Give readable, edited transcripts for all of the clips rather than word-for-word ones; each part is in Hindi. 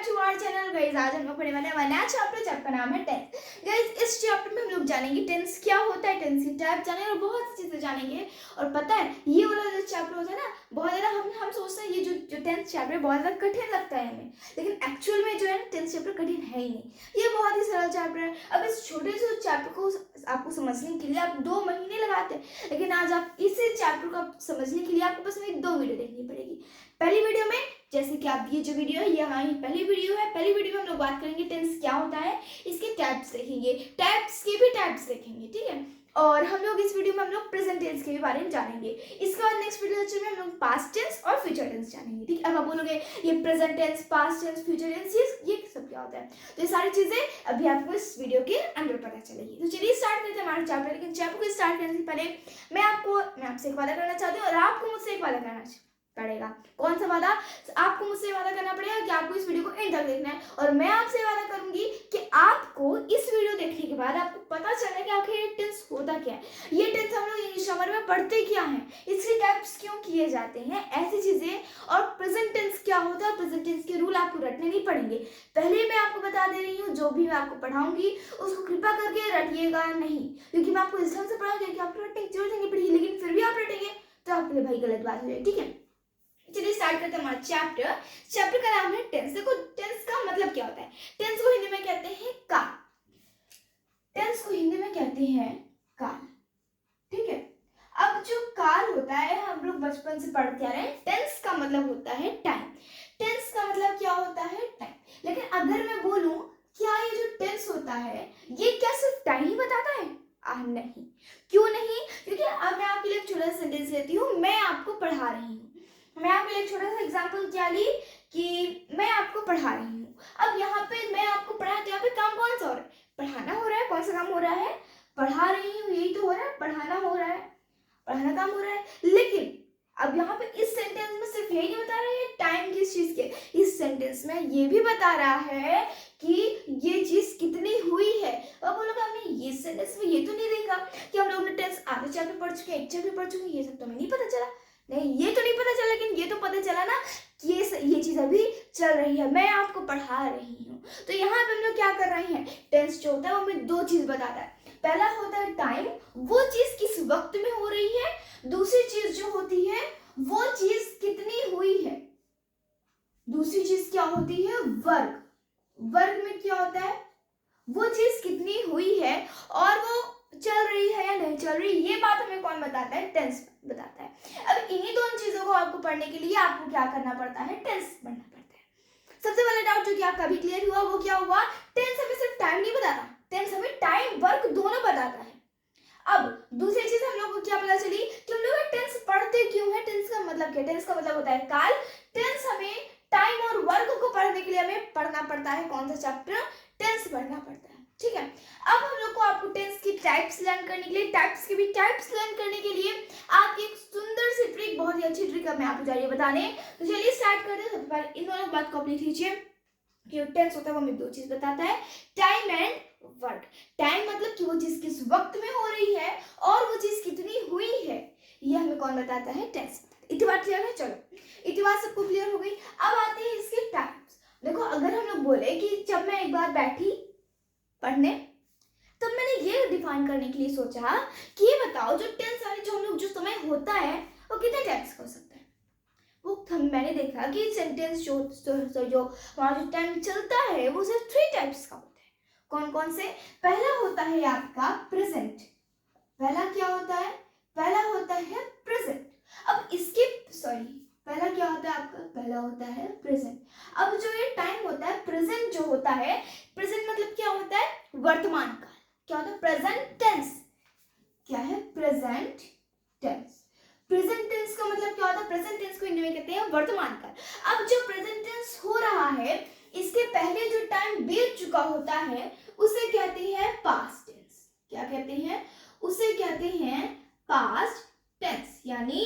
Back to our channel guys. आज हम लोग पढ़ने वाले हैं नया चैप्टर जिसका नाम है टेंस। गाइस इस चैप्टर में हम लोग जानेंगे टेंस क्या होता है, टेंस की टाइप जानेंगे और बहुत सी चीजें जानेंगे। और पता है ये वाला जो चैप्टर होता है ना, बहुत ज्यादा हम सोचते हैं ये जो टेंस चैप्टर बहुत ज्यादा कठिन लगता है हमें, लेकिन एक्चुअल में जो है टेंस चैप्टर कठिन है ही नहीं। ये बहुत ही सरल चैप्टर है। अब इस छोटे से चैप्टर को आपको समझने के लिए आप 2 महीने लगाते हैं, लेकिन आज आप इसी चैप्टर को समझने के लिए आपको बस मेरी 2 वीडियो देखनी पड़ेगी। पहली वीडियो में जैसे कि आप ये जो वीडियो है ये हमारी पहली वीडियो है। पहली वीडियो में हम लोग बात करेंगे टेंस क्या होता है, इसके टाइप्स देखेंगे, टाइप्स के भी टाइप्स देखेंगे, ठीक है। और हम लोग इस वीडियो में हम लोग प्रेजेंट टेंस के भी बारे में जानेंगे। इसके बाद नेक्स्ट वीडियो लेक्चर में हम लोग पास्ट टेंस और फ्यूचर टेंस जानेंगे, ठीक है। अब आप बोलोगे ये present tense, past tense, future tense ये सब क्या होता है, तो ये सारी चीजें अभी आपको इस वीडियो के अंदर पता चलेगी। तो चलिए स्टार्ट करते हैं हमारा चैप्टर। लेकिन चैप्टर को स्टार्ट करने से पहले मैं आपसे एक वादा करना चाहती हूँ और आपको मुझसे एक वादा करना पड़ेगा। कौन सा वादा? आपको मुझसे वादा करना पड़ेगा कि आपको इस वीडियो को एंड तक देखना है, और मैं आपसे वादा करूंगी कि आपको इस वीडियो देखने के बाद आपको पता चले कि आखिर ये टेंस होता क्या है, ये टेंस हम लोग इंग्लिश ग्रामर में पढ़ते क्या है, इसके टाइप्स क्यों किए जाते हैं, ऐसी चीजें, और प्रेजेंट टेंस क्या होता है, प्रेजेंट टेंस के रूल आपको रटने नहीं पड़ेंगे। पहले मैं आपको बता दे रही हूँ, जो भी मैं आपको पढ़ाऊंगी उसको कृपा करके रटिएगा नहीं, क्योंकि मैं आपको इस ढंग से पढ़ाऊंगी कि आपको रटने की जरूरत नहीं पड़ेगी, लेकिन फिर भी आप रटेंगे तो आपके लिए भाई गलत बात हो जाएगी, ठीक है। चलिए स्टार्ट करते हैं हमारा चैप्टर। चैप्टर का नाम है टेंस। देखो टेंस का मतलब क्या होता है। टेंस को हिंदी में कहते हैं काल। टेंस को हिंदी में कहते हैं काल, ठीक है। अब जो काल होता है हम लोग बचपन से पढ़ते आ रहे हैं, टेंस का मतलब होता है टाइम। टेंस का मतलब क्या होता है? टाइम। लेकिन अगर मैं बोलूं क्या ये जो टेंस होता है ये क्या सिर्फ टाइम ही बताता है? नहीं। क्यों नहीं? क्योंकि अब मैं आपके लिए एक छोटा सा सेंटेंस लेती हूँ, मैं आपको पढ़ा रही हूँ। मैं आपके लिए एक छोटा सा एग्जाम्पल क्या ली कि मैं आपको पढ़ा रही हूँ। अब यहाँ पे मैं आपको पढ़ा, तो यहाँ पे काम कौन सा हो रहा है? पढ़ाना हो रहा है। कौन सा काम हो रहा है? पढ़ा रही हूँ, यही तो हो रहा है, पढ़ाना हो रहा है, पढ़ाना काम हो रहा है। लेकिन अब यहाँ पे इस सेंटेंस में सिर्फ यही नहीं बता रहा है टाइम किस चीज के, इस सेंटेंस में ये भी बता रहा है कि ये चीज कितनी हुई है। अब बोलोगे हमने ये सेंटेंस में ये तो नहीं देखा कि हम लोग ने टेंस आधे चैप्टर पढ़ चुके हैं, एक चैप्टर पढ़ चुके हैं, ये सब तो हमें नहीं पता चला। नहीं, ये तो नहीं पता चला, लेकिन ये तो पता चला ना कि ये चीज अभी चल रही है, मैं आपको पढ़ा रही हूँ। तो यहाँ पे हम लोग क्या कर रहे हैं, टेंस जो होता है वो हमें 2 चीज बताता है। पहला होता है टाइम, वो चीज किस वक्त में हो रही है। दूसरी चीज जो होती है वो चीज कितनी हुई है। दूसरी चीज क्या होती है? वर्ग। वर्ग में क्या होता है? वो चीज कितनी हुई है और वो चल रही है या नहीं चल रही, ये बात हमें कौन बताता है? टेंस बताता है। अब इन्हीं 2 चीजों को आपको पढ़ने के लिए आपको क्या करना पड़ता है? टेंस पढ़ना पड़ता है। सबसे पहला डाउट जो कि आपका भी क्लियर हुआ वो क्या हुआ? टेंस हमें सिर्फ टाइम नहीं बताता, टेंस हमें टाइम वर्क दोनों बताता है। अब दूसरी चीज हम लोग को क्या पता चली कि हम लोग टेंस पढ़ते क्यों है। टेंस का मतलब क्या? टेंस का मतलब होता है काल। टेंस हमें टाइम और वर्क को पढ़ने के लिए हमें पढ़ना पड़ता है कौन सा चैप्टर? टेंस पढ़ना पड़ता है, ठीक है। अब हम लोग को आपको टेंस की टाइप्स लर्न करने के लिए, टाइप्स के भी टाइप्स लर्न करने के लिए आपकी एक सुंदर सी ट्रिक, बहुत ही अच्छी ट्रिक मैं आपको जा रही है बताने। तो चलिए स्टार्ट करते हैं। सबसे पहले इन दोनों बात को आप लिख लीजिए कि टेंस होता है वो हमें 2 चीज बताता है, टाइम एंड वर्क। टाइम मतलब कि वो चीज किस वक्त में हो रही है और वो चीज कितनी हुई है, ये हमें कौन बताता है? टेंस। इतनी बात क्लियर है? चलो इतनी बात सबको क्लियर हो गई। अब आते हैं इसके टाइप्स। देखो अगर हम लोग बोले कि जब मैं एक बार बैठी पढ़ने तब मैंने ये डिफाइन करने के लिए सोचा कि ये बताओ जो टेंस वाले जो हम लोग जो समय होता है वो कितने टाइप्स का हो सकता है। वो मैंने देखा कि सेंटेंस जो हमारा जो टाइम चलता है वो सिर्फ 3 टाइप्स का होता है। कौन कौन से? पहला होता है आपका प्रेजेंट। पहला क्या होता है? पहला होता है प्रेजेंट। अब इसके पहला क्या होता है आपका? पहला होता है प्रेजेंट। अब जो ये टाइम होता है प्रेजेंट जो होता है, प्रेजेंट मतलब क्या होता है? वर्तमान काल। क्या होता है? Present tense. क्या है? Present tense. प्रेजेंट टेंस का मतलब क्या होता है? प्रेजेंट टेंस को हिंदी में कहते हैं वर्तमान काल। अब जो प्रेजेंट टेंस हो रहा है इसके पहले जो टाइम बीत चुका होता है उसे कहते हैं पास्ट टेंस। क्या कहते हैं? उसे कहते हैं पास्ट टेंस, यानी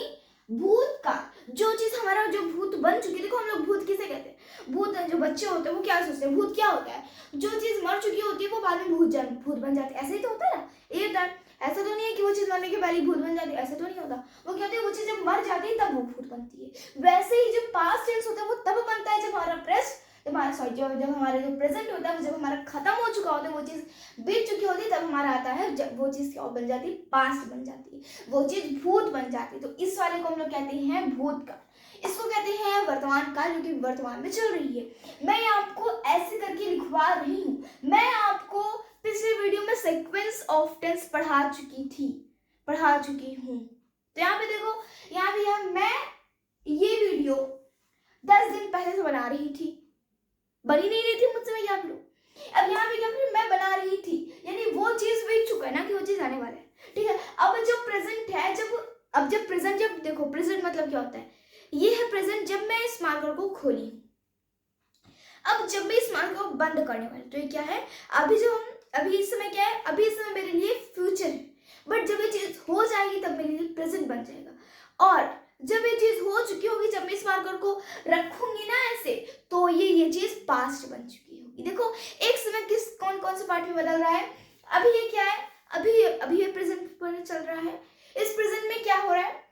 भूतकाल। जो चीज हमारा जो भूत बन चुकी है, देखो हम लोग भूत किसे कहते हैं? भूत जो बच्चे होते हैं वो क्या सोचते हैं? भूत क्या होता है? जो चीज मर चुकी होती है वो बाद में भूत बन जाती है। ऐसे ही तो होता है ना। ये ऐसा तो नहीं है कि वो चीज मरने के पहले भूत बन जाती है, ऐसा तो नहीं होता। वो क्या होती है? वो चीज जब मर जाती है तब वो भूत बनती है। वैसे ही जो पास्ट टेंस होता है वो तब बनता है जब हमारा जब हमारा जो प्रेजेंट होता है, जब हमारा खत्म हो चुका होता है, वो चीज़ बीत चुकी होती है, तब हमारा आता है, जब वो चीज़ क्या बन जाती है, पास्ट बन जाती है, वो चीज़ भूत बन जाती है। तो इस वाले को हम लोग कहते हैं भूतकाल, इसको कहते हैं वर्तमान काल, जो कि वर्तमान में चल रही है। मैं आपको ऐसे करके लिखवा रही हूँ, मैं आपको पिछले वीडियो में सीक्वेंस ऑफ टेंस पढ़ा चुकी हूँ। तो यहाँ पे देखो, यहाँ पे मैं ये वीडियो 10 दिन पहले से बना रही थी, बनी नहीं रही थी मुझसे, मैं क्या करूँ। अब यहाँ पे क्या करूँ, मैं बना रही थी, यानी वो चीज़ बीत चुका है ना, कि वो चीज़ आने वाला है, ठीक है। अब जो प्रेजेंट है, जब देखो प्रेजेंट मतलब क्या होता है, ये है प्रेजेंट जब मैं इस मार्कर को खोली। अब जब मैं इस मार्कर को बंद करने वाली, तो ये क्या है, अभी इस समय क्या है, अभी इस समय मेरे लिए फ्यूचर है, बट जब ये चीज हो जाएगी तब मेरे लिए प्रेजेंट बन जाएगा। और जब ये चीज हो चुकी होगी, जब मैं इस मार्कर को रखूंगी ना ऐसे, तो ये चीज पास्ट बन चुकी होगी। देखो एक समय कौन कौन से पार्ट में बदल रहा है। अभी ये क्या है, अभी ये प्रेजेंट पर चल रहा है। इस प्रेजेंट में क्या हो रहा है,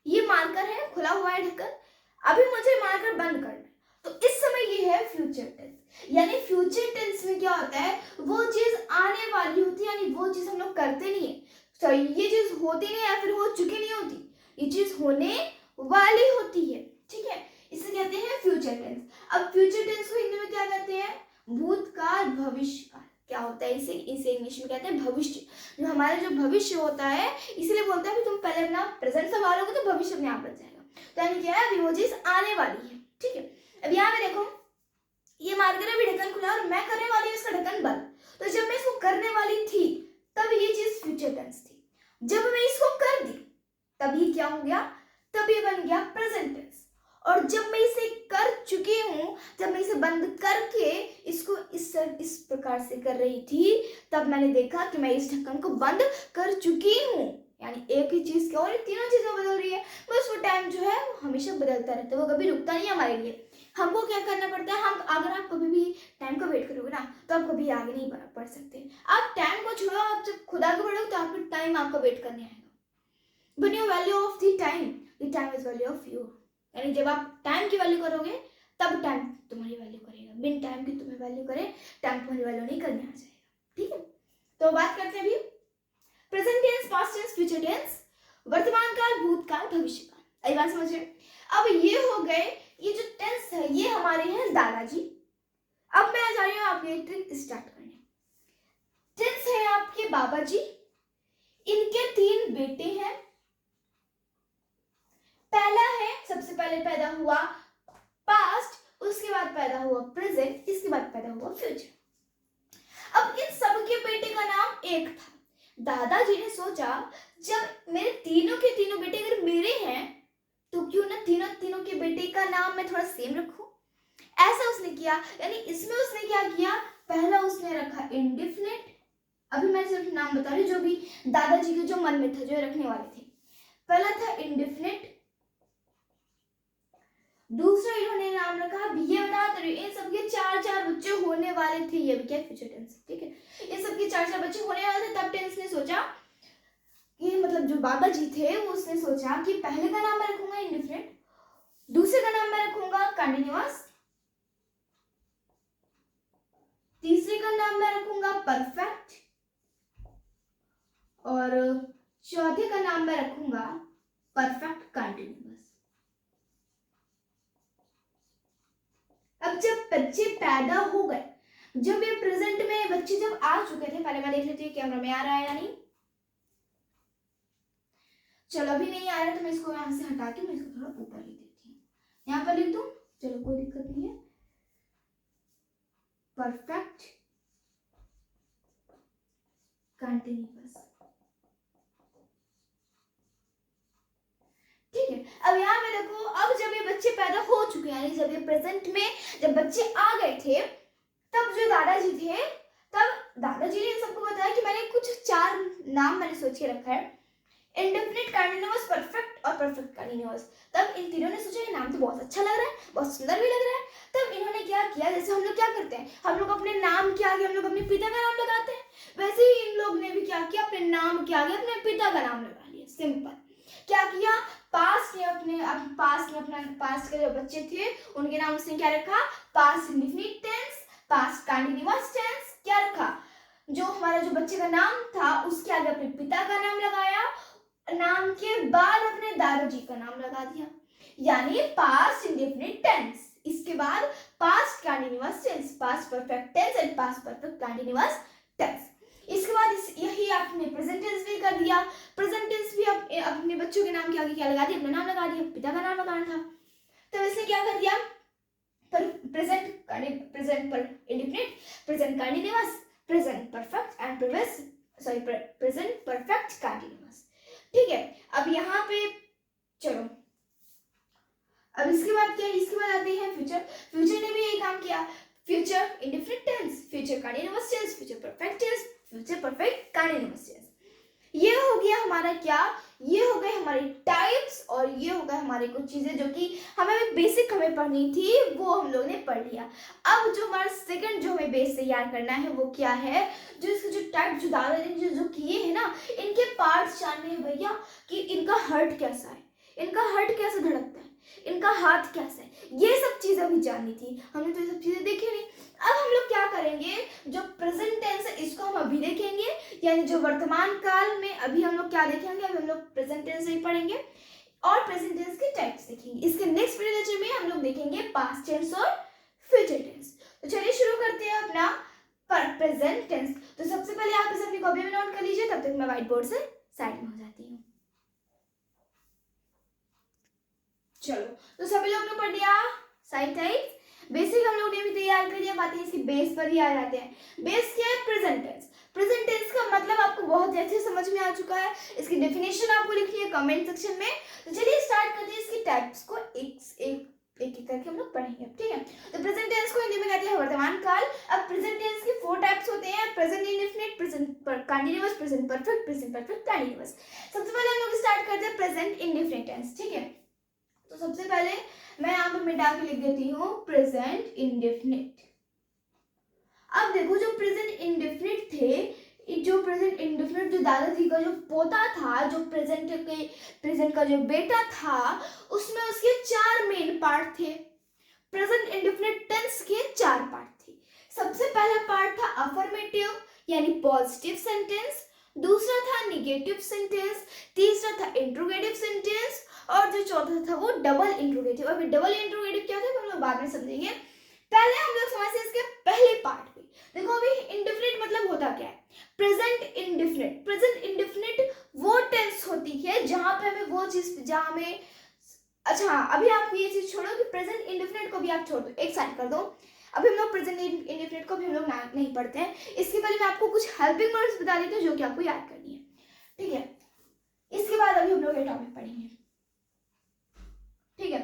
ये मार्कर है, खुला हुआ है ढक्कन, अभी मुझे मार्कर बंद करना है, तो इस समय ये है फ्यूचर टेंस। यानी फ्यूचर टेंस में क्या होता है, वो चीज आने वाली होती है, यानी वो चीज हम लोग करते नहीं है, तो ये चीज होती नहीं या फिर हो चुकी नहीं होती, ये चीज होने वाली होती है, ठीक है। इसे कहते हैं फ्यूचर टेंस। अब फ्यूचर टेंस को हिंदी में क्या कहते हैं, भूतकाल, भविष्यकाल। क्या होता है, इसे इंग्लिश में कहते हैं भविष्य। जो हमारा जो भविष्य होता है, इसलिए बोलता है कि तुम पहले अपना प्रेजेंट संभालोगे तो भविष्य अपने आप बन जाएगा। तो यानी क्या है, अभी वो चीज आने वाली है, ठीक है। अब यहाँ पे देखो, ये मार्कर अभी ढक्कन खुला और मैं करने वाली हूँ इसका ढक्कन बंद। तो जब मैं इसको करने वाली थी तब ये चीज फ्यूचर टेंस थी, जब मैं इसको कर दी तब ये क्या हो गया, तब ये बन गया प्रेजेंट टेंस। और जब मैं इसे कर चुकी हूँ, जब मैं इसे बंद करके इसको इस प्रकार से कर रही थी, तब मैंने देखा कि मैं इस ढक्कन को बंद कर चुकी हूँ। यानी एक ही चीज क्या, और तीनों चीजें बदल रही है, बस वो टाइम जो है वो हमेशा बदलता रहता है, वो कभी रुकता नहीं है हमारे लिए। हमको क्या करना पड़ता है, अगर आप कभी भी टाइम का वेट करोगे ना, तो आप कभी आगे नहीं बढ़ सकते। आप टाइम को छोड़ो, आप जब खुद आगे बढ़ोगे तो आपको टाइम आपका वेट करने आएगा। When you value of the time is value of you। यानी जब आप टाइम की वैल्यू करोगे तब टाइम तुम्हारी वैल्यू करेगा, बिन टाइम की तुम्हें वैल्यू करे टाइम तुम्हारी वैल्यू नहीं करने आ जाएगा, ठीक है। तो बात करते हैं अभी present tense, past tense, future tense, वर्तमान काल, भूतकाल, भविष्य काल। आई बात समझिए। अब ये हो गए, ये जो टेंस है ये हमारे हैं दादाजी। अब मैं आ जा रही हूँ आपके ट्रिक स्टार्ट करने। टेंस है आपके बाबा जी, इनके 3 बेटे हैं। पहला है, सबसे पहले पैदा हुआ पास्ट, उसके बाद पैदा हुआ प्रेजेंट, इसके बाद पैदा हुआ फ्यूचर। अब इन सबके बेटे का नाम एक था। दादाजी ने सोचा, जब मेरे तीनों के तीनों बेटे अगर मेरे हैं, तो क्यों ना तीनों के बेटे का नाम मैं थोड़ा सेम रखूं। ऐसा उसने किया, यानी इसमें उसने क्या किया, पहला उसने रखा इंडेफिनिट। अभी मैं सिर्फ नाम बता रही हूँ जो भी दादाजी के जो मन में था, जो रखने वाले थे। पहला था इंडेफिनिट, दूसरा इन्होंने नाम रखा, ये बता रही इन सबके 4 बच्चे होने वाले थे, ये भी क्या फ्यूचर टेंस, ठीक है। इन सबके 4 बच्चे होने वाले थे, तब टेंस ने सोचा, ये मतलब जो बाबा जी थे वो उसने सोचा कि पहले का नाम मैं रखूंगा इंडेफिनिट, दूसरे का नाम मैं रखूंगा कंटिन्यूअस, तीसरे का नाम मैं रखूंगा परफेक्ट, और चौथे का नाम मैं रखूंगा परफेक्ट कंटिन्यूअस। अब जब बच्चे पैदा हो गए, जब ये प्रेजेंट में बच्चे जब आ चुके थे, पहले मैं देख लेती हूँ कैमरा में आ रहा है या नहीं। चलो अभी नहीं आ रहा है, तो मैं इसको यहाँ से हटा के मैं इसको थोड़ा ऊपर लिख देती हूँ, यहाँ पर लिख दूं, चलो कोई दिक्कत नहीं है। परफेक्ट कंटिन्यूअस, ठीक है। अब यहाँ पे देखो, अब जब ये बच्चे पैदा हो चुके हैं, यानी जब ये प्रेजेंट में जब बच्चे आ गए थे, तब जो दादाजी थे, तब दादाजी ने इन सबको बताया कि मैंने कुछ 4 नाम मैंने सोच के रखा है, इंडेफिनिट, कंटिन्यूअस, परफेक्ट और परफेक्ट कंटिन्यूअस। तब इन तीनों ने सोचा ये नाम तो बहुत अच्छा लग रहा है, बहुत सुंदर भी लग रहा है। तब इन्होंने क्या किया, जैसे हम लोग क्या करते हैं, हम लोग अपने नाम के आगे हम लोग अपने पिता का नाम लगाते हैं, वैसे ही इन लोग ने भी क्या किया, अपने नाम के आगे अपने पिता का नाम लगा लिया। सिंपल। क्या किया, पास्ट ने अपना पास्ट के जो बच्चे थे उनके नाम उसने क्या रखा, past indefinite tense, past continuous tense क्या रखा, जो हमारा जो बच्चे का नाम था उसके आगे अपने पिता का नाम लगाया, नाम के बाद अपने दादाजी का नाम लगा दिया, यानी पास्ट इंडेफिनिट टेंस। इसके बाद past continuous tense, past perfect tense and past perfect continuous tense. इसके बाद यही आपने प्रेजेंट टेंस भी कर दिया। प्रेजेंट टेंस भी अपने बच्चों के नाम के आगे क्या लगा दिया, अपना नाम लगा दिया, पिता का नाम लगाना था, तो इसने क्या कर दिया, प्रेजेंट पर indefinite, present continuous, present perfect and present perfect continuous. ठीक है, अब यहाँ पे चलो, अब इसके बाद क्या, इसके बाद आते हैं फ्यूचर। फ्यूचर ने भी यही काम किया, future indefinite tense, future continuous tense, future perfect tense, future perfect continuous tense. ये हो गया हमारा क्या, ये हो गए हमारे टाइप्स, और ये हो गए हमारे कुछ चीजें जो कि हमें बेसिक हमें पढ़नी थी वो हम लोग ने पढ़ लिया। अब जो हमारा सेकंड जो हमें बेस तैयार करना है वो क्या है, जो इसके जो टाइप जो दादाजी जो किए हैं ना, इनके पार्ट्स जानने हैं भैया, कि इनका हार्ट कैसा है, इनका हार्ट कैसे धड़कता है, इनका हाथ कैसा है, ये सब चीजें भी जाननी थी। हमने तो ये सब चीजें देखी नहीं। अब हम लोग क्या करेंगे, जो प्रेजेंट टेंस है इसको हम अभी देखेंगे, यानी जो वर्तमान काल में अभी हम लोग क्या देखेंगे, अभी हम लोग प्रेजेंट टेंस ही पढ़ेंगे और प्रेजेंट टेंस के टाइप्स देखेंगे। इसके नेक्स्ट वीडियो लेक्चर में हम लोग देखेंगे पास्ट टेंस और फ्यूचर टेंस। तो चलिए शुरू करते हैं अपना प्रेजेंट टेंस। तो सबसे पहले आप इसे अपनी कॉपी में नोट कर लीजिए, तब तक मैं व्हाइट बोर्ड से साइड में हो जाती हूँ। चलो, तो सभी लोग ने पढ़ लिया साइड टाइप्स, बेसिक हम लोग ने भी तैयार कर लिया, बातें इसकी बेस पर ही आ जाते हैं। बेस क्या है, प्रेजेंट टेंस। प्रेजेंट टेंस का मतलब आपको बहुत अच्छे समझ में आ चुका है, इसकी डेफिनेशन आपको लिखनी है कमेंट सेक्शन में। तो चलिए स्टार्ट करते हैं, इसकी टाइप्स को एक करके हम लोग पढ़ेंगे, ठीक है। तो प्रेजेंट टेंस को हिंदी में कहते हैं वर्तमान काल। अब प्रेजेंट टेंस के 4 टाइप्स होते हैं, present indefinite, present continuous, present perfect, present perfect continuous. सबसे पहले हम लोग स्टार्ट करते हैं प्रेजेंट इंडेफिनिट टेंस, ठीक है। तो सबसे पहले मैं यहाँ पे मिटा के लिख देती हूँ प्रेजेंट इंडेफिनिट। अब देखो, जो प्रेजेंट इंडेफिनिट थे, जो प्रेजेंट इंडेफिनिट जो दादाजी का जो पोता था, जो प्रेजेंट का जो बेटा था, उसमें उसके 4 मेन पार्ट थे। प्रेजेंट इंडेफिनिट टेंस के 4 पार्ट थे। सबसे पहला पार्ट था अफर्मेटिव यानी पॉजिटिव सेंटेंस, दूसरा था निगेटिव सेंटेंस, तीसरा था इंट्रोगेटिव सेंटेंस, और जो चौथा था वो डबल इंट्रोगेटिव। अभी डबल इंट्रोगेटिव क्या था हम लोग बाद में समझेंगे, पहले हम लोग समझते हैं इसके पहले पार्ट पे। देखो, अभी इंडेफिनिट मतलब होता क्या है, प्रेजेंट इंडेफिनिट। प्रेजेंट इंडेफिनिट वो टेंस होती है जहां पे हमें वो चीज, जहां हमें, अच्छा अभी आप ये चीज छोड़ो कि प्रेजेंट इंडेफिनिट को भी आप छोड़ दो, एक साइड कर दो। अभी हम लोग प्रेजेंट इंडेफिनिट को भी हम लोग नहीं पढ़ते हैं। इसके पहले मैं आपको कुछ हेल्पिंग वर्ड्स बता देती हूँ जो कि आपको याद करनी है, ठीक है। इसके बाद अभी हम लोग ये टॉपिक पढ़ेंगे, ठीक है।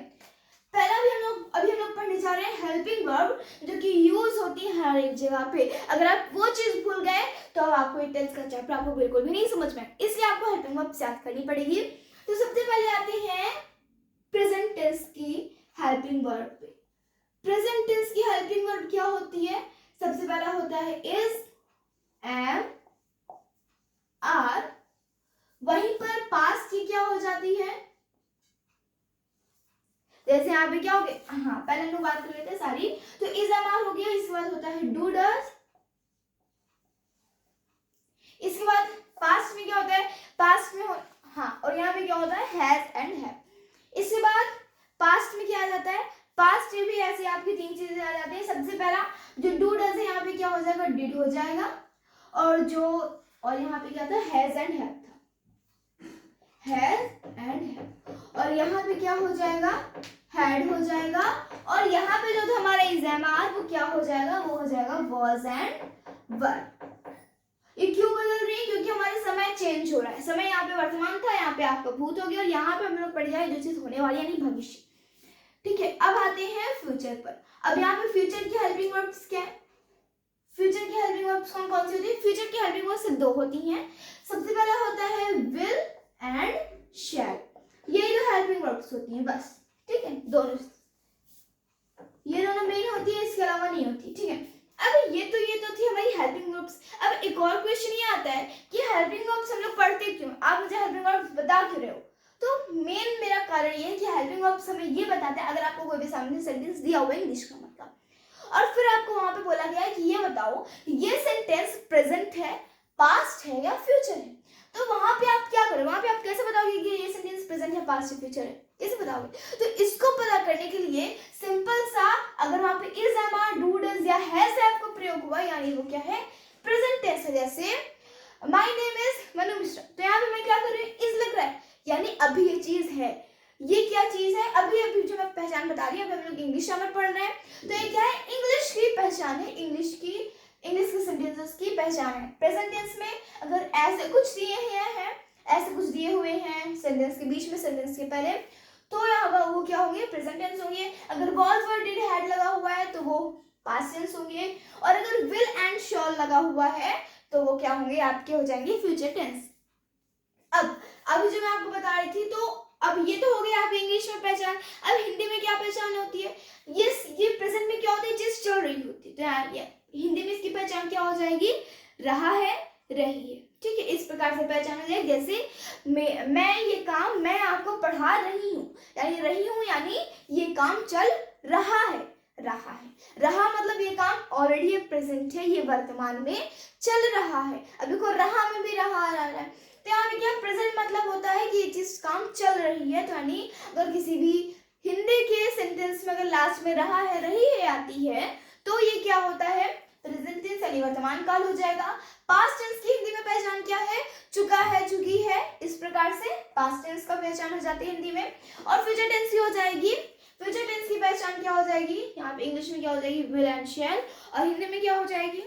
पहला अभी हम लोग पढ़ने जा रहे हैं हेल्पिंग वर्ब, जो कि यूज होती है हर एक जगह पे। अगर आप वो चीज भूल गए तो आपको ये टेंस का चैप्टर आपको बिल्कुल भी नहीं समझ में आए, इसलिए आपको हेल्पिंग वर्ब याद करनी पड़ेगी। तो सबसे पहले आते हैं प्रेजेंट टेंस की हेल्पिंग वर्ब पे। प्रेजेंट टेंस की हेल्पिंग वर्ब क्या होती है, सबसे पहला होता है इज, एम, आर। वहीं पर पास्ट की क्या हो जाती है, जैसे यहाँ पे क्या हो गया, हाँ पहले हम लोग बात कर लेते हैं सारी। तो इज, एम, आर हो गया। इसके बाद होता है डू, डज। इसके बाद पास्ट में क्या होता है, पास्ट में हाँ, और यहाँ पे क्या होता है हैज एंड हैव। इसके बाद पास्ट में क्या आ जाता है, पास्ट में भी ऐसे आपकी 3 चीजें आ जाती है। सबसे पहला जो डू डज है, यहाँ पे क्या हो जाएगा, डिड हो जाएगा, और यहाँ पे क्या था, हैज एंड हैव था, हैज एंड हैव। और यहाँ पे क्या हो जाएगा, हैड हो जाएगा, और यहाँ पे जो था हमारा इज, एम, आर, वो क्या हो जाएगा, वो हो जाएगा वॉज एंड वर। ये क्यों बदल रही है, क्योंकि हमारे समय चेंज हो रहा है। समय यहाँ पे वर्तमान था, यहाँ पे आपका भूत हो गया, और यहाँ पे हम लोग पढ़ जाए जो चीज होने वाली है, यानी भविष्य, ठीक है। अब आते हैं फ्यूचर पर। अब यहाँ पे फ्यूचर की हेल्पिंग वर्ब्स क्या है, फ्यूचर की हेल्पिंग वर्ब्स कौन कौन सी होती है, फ्यूचर की हेल्पिंग वर्ब्स 2 होती हैं। सबसे पहला होता है विल एंड शैल, ये जो हेल्पिंग वर्ब्स होती हैं बस, ठीक है, दोनों, ये दोनों मेन होती है, इसके अलावा नहीं होती, ठीक है। अब ये तो थी हमारी हेल्पिंग वर्ब्स। अब एक और क्वेश्चन ये आता है कि हेल्पिंग वर्ब्स हम लोग पढ़ते क्यों, आप मुझे हेल्पिंग वर्ब्स बता क्यों रहे हो, तो मेन मेरा कारण ये है कि हेल्पिंग वर्ब्स हमें ये बताते हैं, अगर आपको कोई भी सामने सेंटेंस दिया हुआ है इंग्लिश का मतलब, और फिर आपको वहां पे बोला गया है कि ये बताओ ये सेंटेंस प्रेजेंट है, पास्ट है या फ्यूचर है, तो वहां पे आप क्या करोगे, वहां पे आप कैसे बताओगे कि ये सेंटेंस प्रेजेंट है, पास्ट है, फ्यूचर है, कैसे बताओगे? तो इसको पता करने के लिए सिंपल सा, अगर वहां पे is, am, are, do, does या हैज आपको प्रयोग हुआ, यानी वो क्या है, प्रेजेंट टेंस है। जैसे my name is Manu Mishra, तो यहाँ पे मैं क्या कर रही हूँ, इज लग रहा है, यानी अभी ये चीज है, ये क्या चीज है, अभी अभी जो मैं पहचान बता रही हूँ, अभी हम लोग इंग्लिश ग्रामर पढ़ रहे हैं, तो ये क्या है, इंग्लिश की पहचान है, इंग्लिश के सेंटेंसेस की पहचान है। प्रेजेंट टेंस में अगर ऐसे कुछ दिए हैं, ऐसे कुछ दिए हुए हैं सेंटेंस के बीच में, सेंटेंस के पहले, तो यहाँ वो क्या होंगे, प्रेजेंट टेंस होंगे। अगर वॉज, वर, डिड, हैड लगा हुआ है तो वो पास्ट टेंस होंगे, और अगर विल एंड शॉल लगा हुआ है तो वो क्या होंगे, आपके हो जाएंगे फ्यूचर टेंस। अब अभी जो मैं आपको बता रही थी, तो अब ये तो हो गया आपकी इंग्लिश में पहचान। अब हिंदी में क्या पहचान होती है, ये प्रेजेंट में क्या होती है, चीज चल रही होती है, तो यहाँ हिंदी में इसकी पहचान क्या हो जाएगी, रहा है, रही है, ठीक है, इस प्रकार से पहचान हो जाएगी। जैसे मैं ये काम मैं आपको पढ़ा रही हूँ, यानी रही हूँ यानी ये काम चल रहा है, रहा मतलब ये काम ऑलरेडी प्रेजेंट है, ये वर्तमान में चल रहा है। अब देखो रहा में भी रहा आ रहा है, तो यहाँ पे क्या प्रेजेंट मतलब होता है कि ये चीज काम चल रही है, तो यानी अगर किसी भी हिंदी के सेंटेंस में अगर लास्ट में रहा है, रही है आती है, तो ये क्या होता है, प्रेजेंट टेंस यानी वर्तमान काल हो जाएगा। पास्ट टेंस की हिंदी में पहचान क्या है, चुका है, चुकी है, इस प्रकार से पास्ट टेंस का पहचान हो जाती है हिंदी में। और फ्यूचर टेंस की हो जाएगी, फ्यूचर टेंस की पहचान क्या हो जाएगी, यहाँ पे इंग्लिश में क्या हो जाएगी, विल एंड शैल, और हिंदी में क्या हो जाएगी,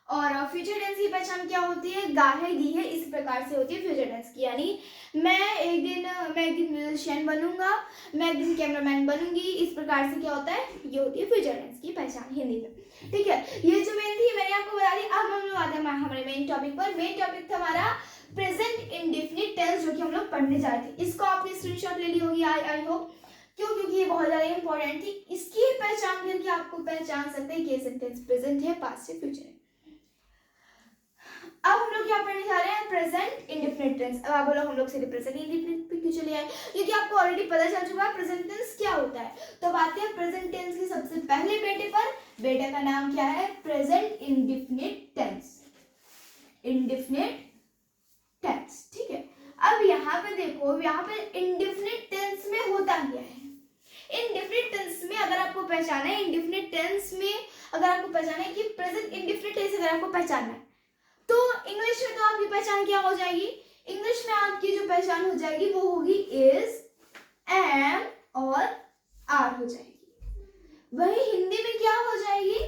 और फ्यूचर टेंस की पहचान क्या होती है, गा है, गी है, इस प्रकार से होती है फ्यूचर टेंस की। यानी मैं एक दिन म्यूजिशियन बनूंगा, मैं एक दिन कैमरामैन बनूंगी, इस प्रकार से क्या होता है, ये होती है फ्यूचर टेंस की पहचान हिंदी में। ठीक है, ये जो मेन थी मैंने आपको बता दी। अब हम लोग आते हैं हमारे मेन टॉपिक पर। मेन टॉपिक था हमारा प्रेजेंट इंडेफिनिट टेंस, जो कि हम लोग पढ़ने जा रहे थे। इसको आपने स्क्रीनशॉट ले ली होगी, आई होप, क्यों, क्योंकि ये बहुत ज्यादा इंपॉर्टेंट थी। इसकी पहचान करके आपको पहचान सकते हैं कि सेंटेंस प्रेजेंट है, पास्ट है, फ्यूचर है। अब हम लोग क्या पढ़ने जा रहे हैं, प्रेजेंट इंडेफिनिट टेंस। अब आप बोलो हम लोग सीधे प्रेजेंट इंडेफिनिट पे क्यों चले आए, क्योंकि आपको ऑलरेडी पता चल चुका है प्रेजेंट टेंस क्या होता है। तो अब आते हैं प्रेजेंट टेंस के सबसे पहले बेटे पर। बेटे का नाम क्या है, present indefinite tense, indefinite tense. ठीक है, अब यहाँ पे देखो, यहाँ पे इंडेफिनिट टेंस में होता क्या है। इंडेफिनिट टेंस में अगर आपको पहचाना है, इंडेफिनिट टेंस में अगर आपको पहचाना है कि प्रेजेंट इंडेफिनिट टेंस अगर आपको पहचानना है, तो इंग्लिश में तो आपकी पहचान क्या हो जाएगी, इंग्लिश में आपकी जो पहचान हो जाएगी वो होगी इज, एम और आर हो जाएगी। वही हिंदी में क्या हो जाएगी,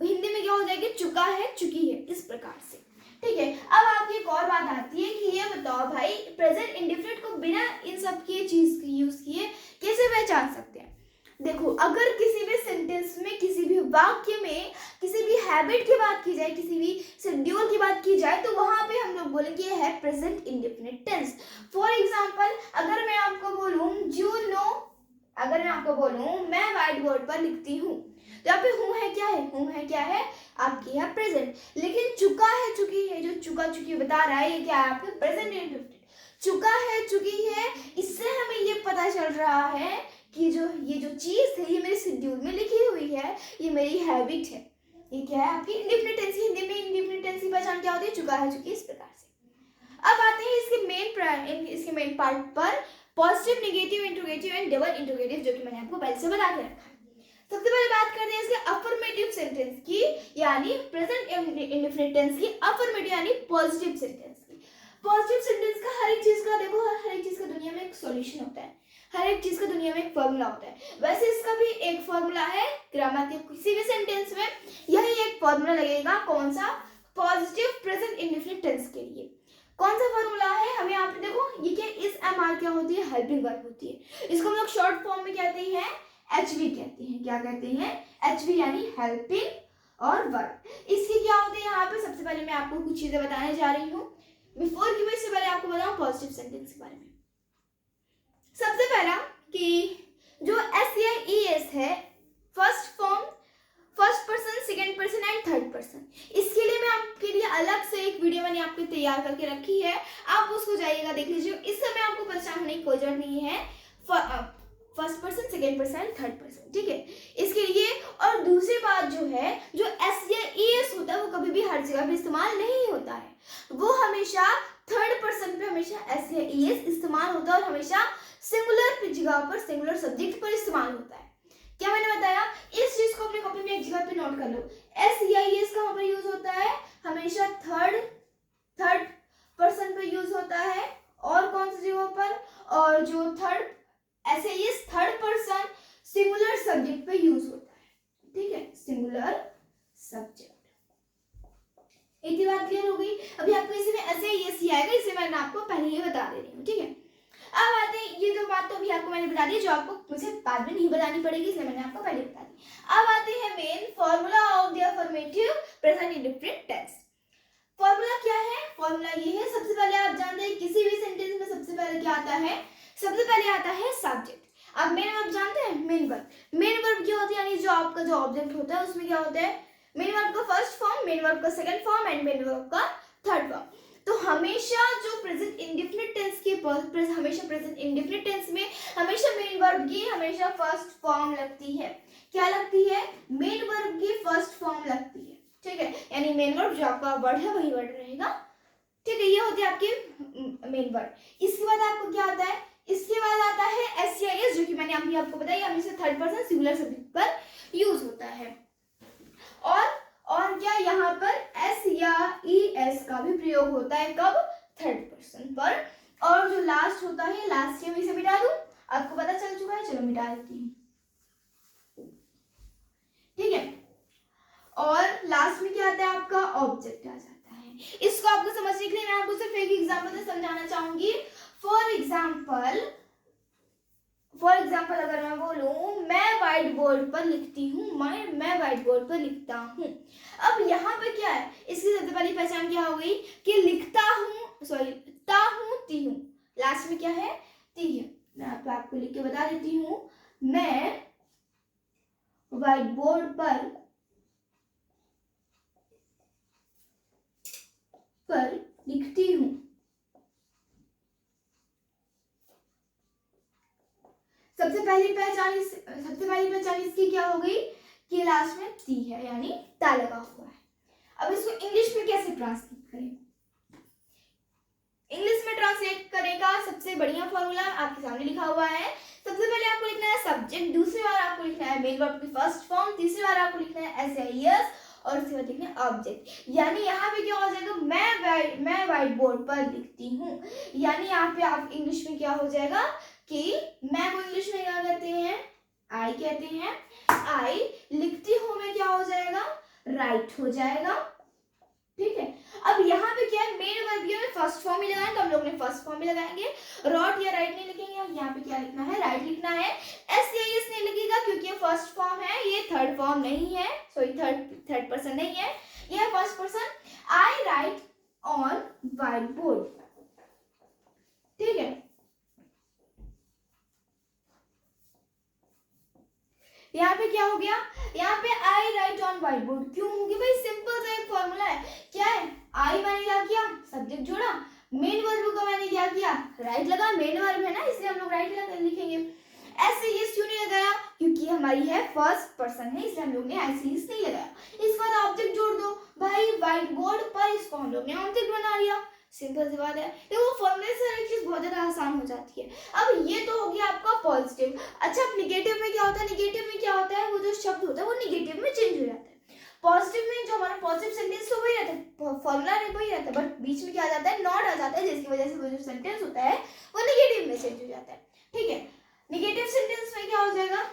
हिंदी में क्या हो जाएगी, चुका है, चुकी है, इस प्रकार से। ठीक है, अब आपकी एक और बात आती है कि ये बताओ भाई, प्रेजेंट इंडेफिनिट को बिना इन सब की चीज यूज किए कैसे पहचान सकते हैं। देखो, अगर किसी भी सेंटेंस में, किसी भी वाक्य में, किसी भी हैबिट की बात की जाए, किसी भी शेड्यूल की बात की जाए, तो वहां पे हम लोग बोलेंगे ये है present indefinite tense. For example, अगर मैं आपको बोलूं यू नो, अगर मैं आपको बोलूं मैं व्हाइट बोर्ड पर लिखती हूँ, तो यहाँ पे हूँ है क्या है, हूँ है क्या है आपकी है प्रेजेंट। लेकिन चुका है, चुकी है, जो चुका चुकी बता रहा है, ये क्या है आपके प्रेजेंट इंडेफिनिट। चुका है, चुकी है, इससे हमें ये पता चल रहा है कि ये जो चीज है ये मेरे शेड्यूल में लिखी हुई है, ये मेरी हैबिट है। ये क्या है आपकी इंडेफिनिट टेंस। हिंदी में इंडेफिनिट टेंस की पहचान क्या होती है, चुका है, चुकी, इस प्रकार से। अब आते हैं इसके मेन पार्ट पर, positive, negative, interrogative and double interrogative, जो कि मैंने आपको पहले से बता के रखा है। सबसे पहले बात करते हैं इसके अफर्मेटिव सेंटेंस की, यानी प्रेजेंट इंडेफिनिट टेंस की अफर्मेटिव यानी पॉजिटिव सेंटेंस की। पॉजिटिव सेंटेंस का हर एक चीज का देखो, हर एक चीज का दुनिया में एक सॉल्यूशन होता है, हर एक चीज का दुनिया में एक फॉर्मूला होता है। वैसे इसका भी एक फॉर्मूला है, ग्रामर के किसी भी सेंटेंस में यही एक फॉर्मूला लगेगा। कौन सा, पॉजिटिव प्रेजेंट इंडेफिनिट टेंस के लिए कौन सा फॉर्मूला है, हमें यहाँ पे देखो, ये क्या इस एम आर क्या होती है, हेल्पिंग वर्ब होती है। इसको हम लोग शॉर्ट फॉर्म में कहते हैं एचवी कहते हैं। क्या कहते हैं, एचवी यानी हेल्पिंग और वर्ब। इसकी क्या होती है, यहाँ पे सबसे पहले मैं आपको कुछ चीजें बताने जा रही हूँ। बिफोर की इससे पहले आपको बताऊं पॉजिटिव सेंटेंस के बारे में। सबसे पहला कि जो एस या ई एस है, first form, first person, second person and third person, इसके लिए मैं आपके लिए अलग से एक वीडियो मैंने आपके तैयार करके रखी है, आप उसको जाइएगा देख लीजिए। इस समय आपको परेशान होने की कोई जरूरत नहीं है, first person, second person, third person, ठीक है, इसके लिए। और दूसरी बात जो है, जो एस या एस होता है वो कभी भी हर जगह पे इस्तेमाल नहीं होता है, वो हमेशा थर्ड पर्सन पे हमेशा एस या एस इस्तेमाल होता है और हमेशा सिंगुलर जगह पर, सिंगुलर सब्जेक्ट पर इस्तेमाल होता है। क्या मैंने बताया, इस चीज को अपने कॉपी में एक जगह पे नोट कर लो। एस या एस का वहां पर यूज होता है हमेशा थर्ड पर्सन पे यूज होता है, और कौन सी जगह पर, और जो थर्ड ऐसे ये थर्ड पर्सन सिंगुलर सब्जेक्ट पे यूज होता है, ठीक है, सिंगुलर सब्जेक्ट। इतनी बात क्लियर हो गई। अभी आपको इसी में ऐसे ये आएगा, इसे मैंने आपको पहले ही बता दे रही हूँ, ठीक है। अब आते हैं, ये दो बात तो अभी आपको मैंने बता दी जो आपको मुझे बाद में नहीं बतानी पड़ेगी, इसलिए मैंने आपको पहले बता दी। अब आते हैं main formula of the affirmative present indefinite tense. Formula क्या है, फॉर्मूला ये है, सबसे पहले आप जानते हैं किसी भी सेंटेंस में सबसे पहले क्या आता है, सबसे पहले आता है सब्जेक्ट। अब मेन वर्ब जानते हैं, मेन वर्ब, मेन वर्ब क्या होता है, यानी जो आपका जो ऑब्जेक्ट होता है उसमें क्या होता है, मेन वर्ब का फर्स्ट फॉर्म, मेन वर्ब का second form and main verb का थर्ड फॉर्म। तो हमेशा जो प्रेजेंट इंडेफिनिट टेंस के हमेशा प्रेजेंट इंडेफिनिट टेंस में हमेशा मेन वर्ब की हमेशा फर्स्ट फॉर्म लगती है। क्या लगती है, मेन वर्ब की फर्स्ट फॉर्म लगती है, ठीक है, यानी मेन वर्ब जो आपका वर्ड है वही वर्ड रहेगा, ठीक है, ये होती है आपकी मेन वर्ड। इसके बाद आपको क्या आता है, इसके बाद आता है एस या एस, जो कि मैंने अभी आपको बताया हमेशा थर्ड पर्सन सिंगुलर सब्जेक्ट पर यूज होता है। और क्या यहाँ पर एस या ई एस का भी प्रयोग होता है, कब, थर्ड पर्सन पर। और जो लास्ट होता है, लास्ट के मैं इसे मिटा दूं, आपको पता चल चुका है, चलो मिटा देती हूँ, ठीक है। और लास्ट में क्या आता है, आपका ऑब्जेक्ट आ जाता है। इसको आपको समझने के लिए मैं आपको सिर्फ एक एग्जांपल से समझाना चाहूंगी। फॉर एग्जाम्पल अगर मैं बोलूं, मैं व्हाइट बोर्ड पर लिखती हूँ, मैं व्हाइट बोर्ड पर लिखता हूँ। अब यहाँ पे क्या है, इसकी सबसे पहली पहचान क्या हो गई कि लिखता हूँ, सॉरी, ता हूँ, ती हूँ, लास्ट में क्या है, ती है। मैं आपको लिख के बता देती हूँ, मैं व्हाइट बोर्ड पर लिखती हूँ। सबसे पहली पहचान इसकी क्या हो गई कि लास्ट में ती है, यानी ता लगा हुआ है। अब इसको इंग्लिश में कैसे ट्रांसलेट करें, इंग्लिश में ट्रांसलेट करने का सबसे बढ़िया फॉर्मूला आपके सामने लिखा हुआ है। सबसे पहले आपको लिखना है सब्जेक्ट, दूसरी बार आपको लिखना है मेन वर्ब की फर्स्ट फॉर्म, तीसरी बार आपको लिखना है एस या एस, और उसके बाद लिखना है ऑब्जेक्ट। यानी यहाँ पे क्या हो जाएगा, मैं व्हाइट बोर्ड पर लिखती हूँ, यानी यहाँ पे आप इंग्लिश में क्या हो जाएगा कि मैं को इंग्लिश में क्या कहते हैं, आई कहते हैं, आई लिखती हूँ में क्या हो जाएगा, राइट हो जाएगा, ठीक है। अब यहाँ पे क्या है, मेन वर्ब में फर्स्ट फॉर्म ही लगाएंगे, तो हम लोग ने फर्स्ट फॉर्म ही लगाएंगे, रॉट या राइट नहीं लिखेंगे, यहाँ पे क्या लिखना है, राइट लिखना है। एस या एस नहीं लिखेगा क्योंकि ये फर्स्ट फॉर्म है, ये थर्ड फॉर्म नहीं है, सॉरी थर्ड पर्सन नहीं है, ये है first person. I right on white board, ठीक है। यहाँ पे क्या हो गया, यहाँ पे आई राइट ऑन व्हाइट बोर्ड क्यों होगी भाई, सिंपल सा एक फॉर्मूला है, क्या है, आई मैंने क्या किया, सब्जेक्ट जोड़ा, मेन वर्ब को मैंने क्या किया, राइट लगा, मेन वर्ब है ना इसलिए हम लोग राइट लिखेंगे। ऐसे ये क्यों नहीं लगाया, क्योंकि हमारी है फर्स्ट पर्सन है, इसलिए हम लोग ने ऐसे नहीं लगाया। इसके बाद ऑब्जेक्ट जोड़ दो भाई, व्हाइट बोर्ड पर इसको हम लोग ने ऑब्जेक्ट बना लिया, सिंपल सी बात है। देखो फॉर्मूले से हर चीज बहुत ज्यादा आसान हो जाती है। अब ये तो हो गया आपका पॉजिटिव। अच्छा, अब निगेटिव में क्या होता है, निगेटिव में क्या होता है, वो जो शब्द होता है वो निगेटिव में चेंज हो जाता है। पॉजिटिव में जो हमारा पॉजिटिव सेंटेंस तो वही रहता है, फॉर्मूला नहीं वही रहता है, बट बीच में क्या आ जाता है, नॉट आ जाता है, जिसकी वजह से वो जो सेंटेंस होता है वो निगेटिव में चेंज हो जाता है, ठीक है। निगेटिव सेंटेंस में क्या हो जाएगा,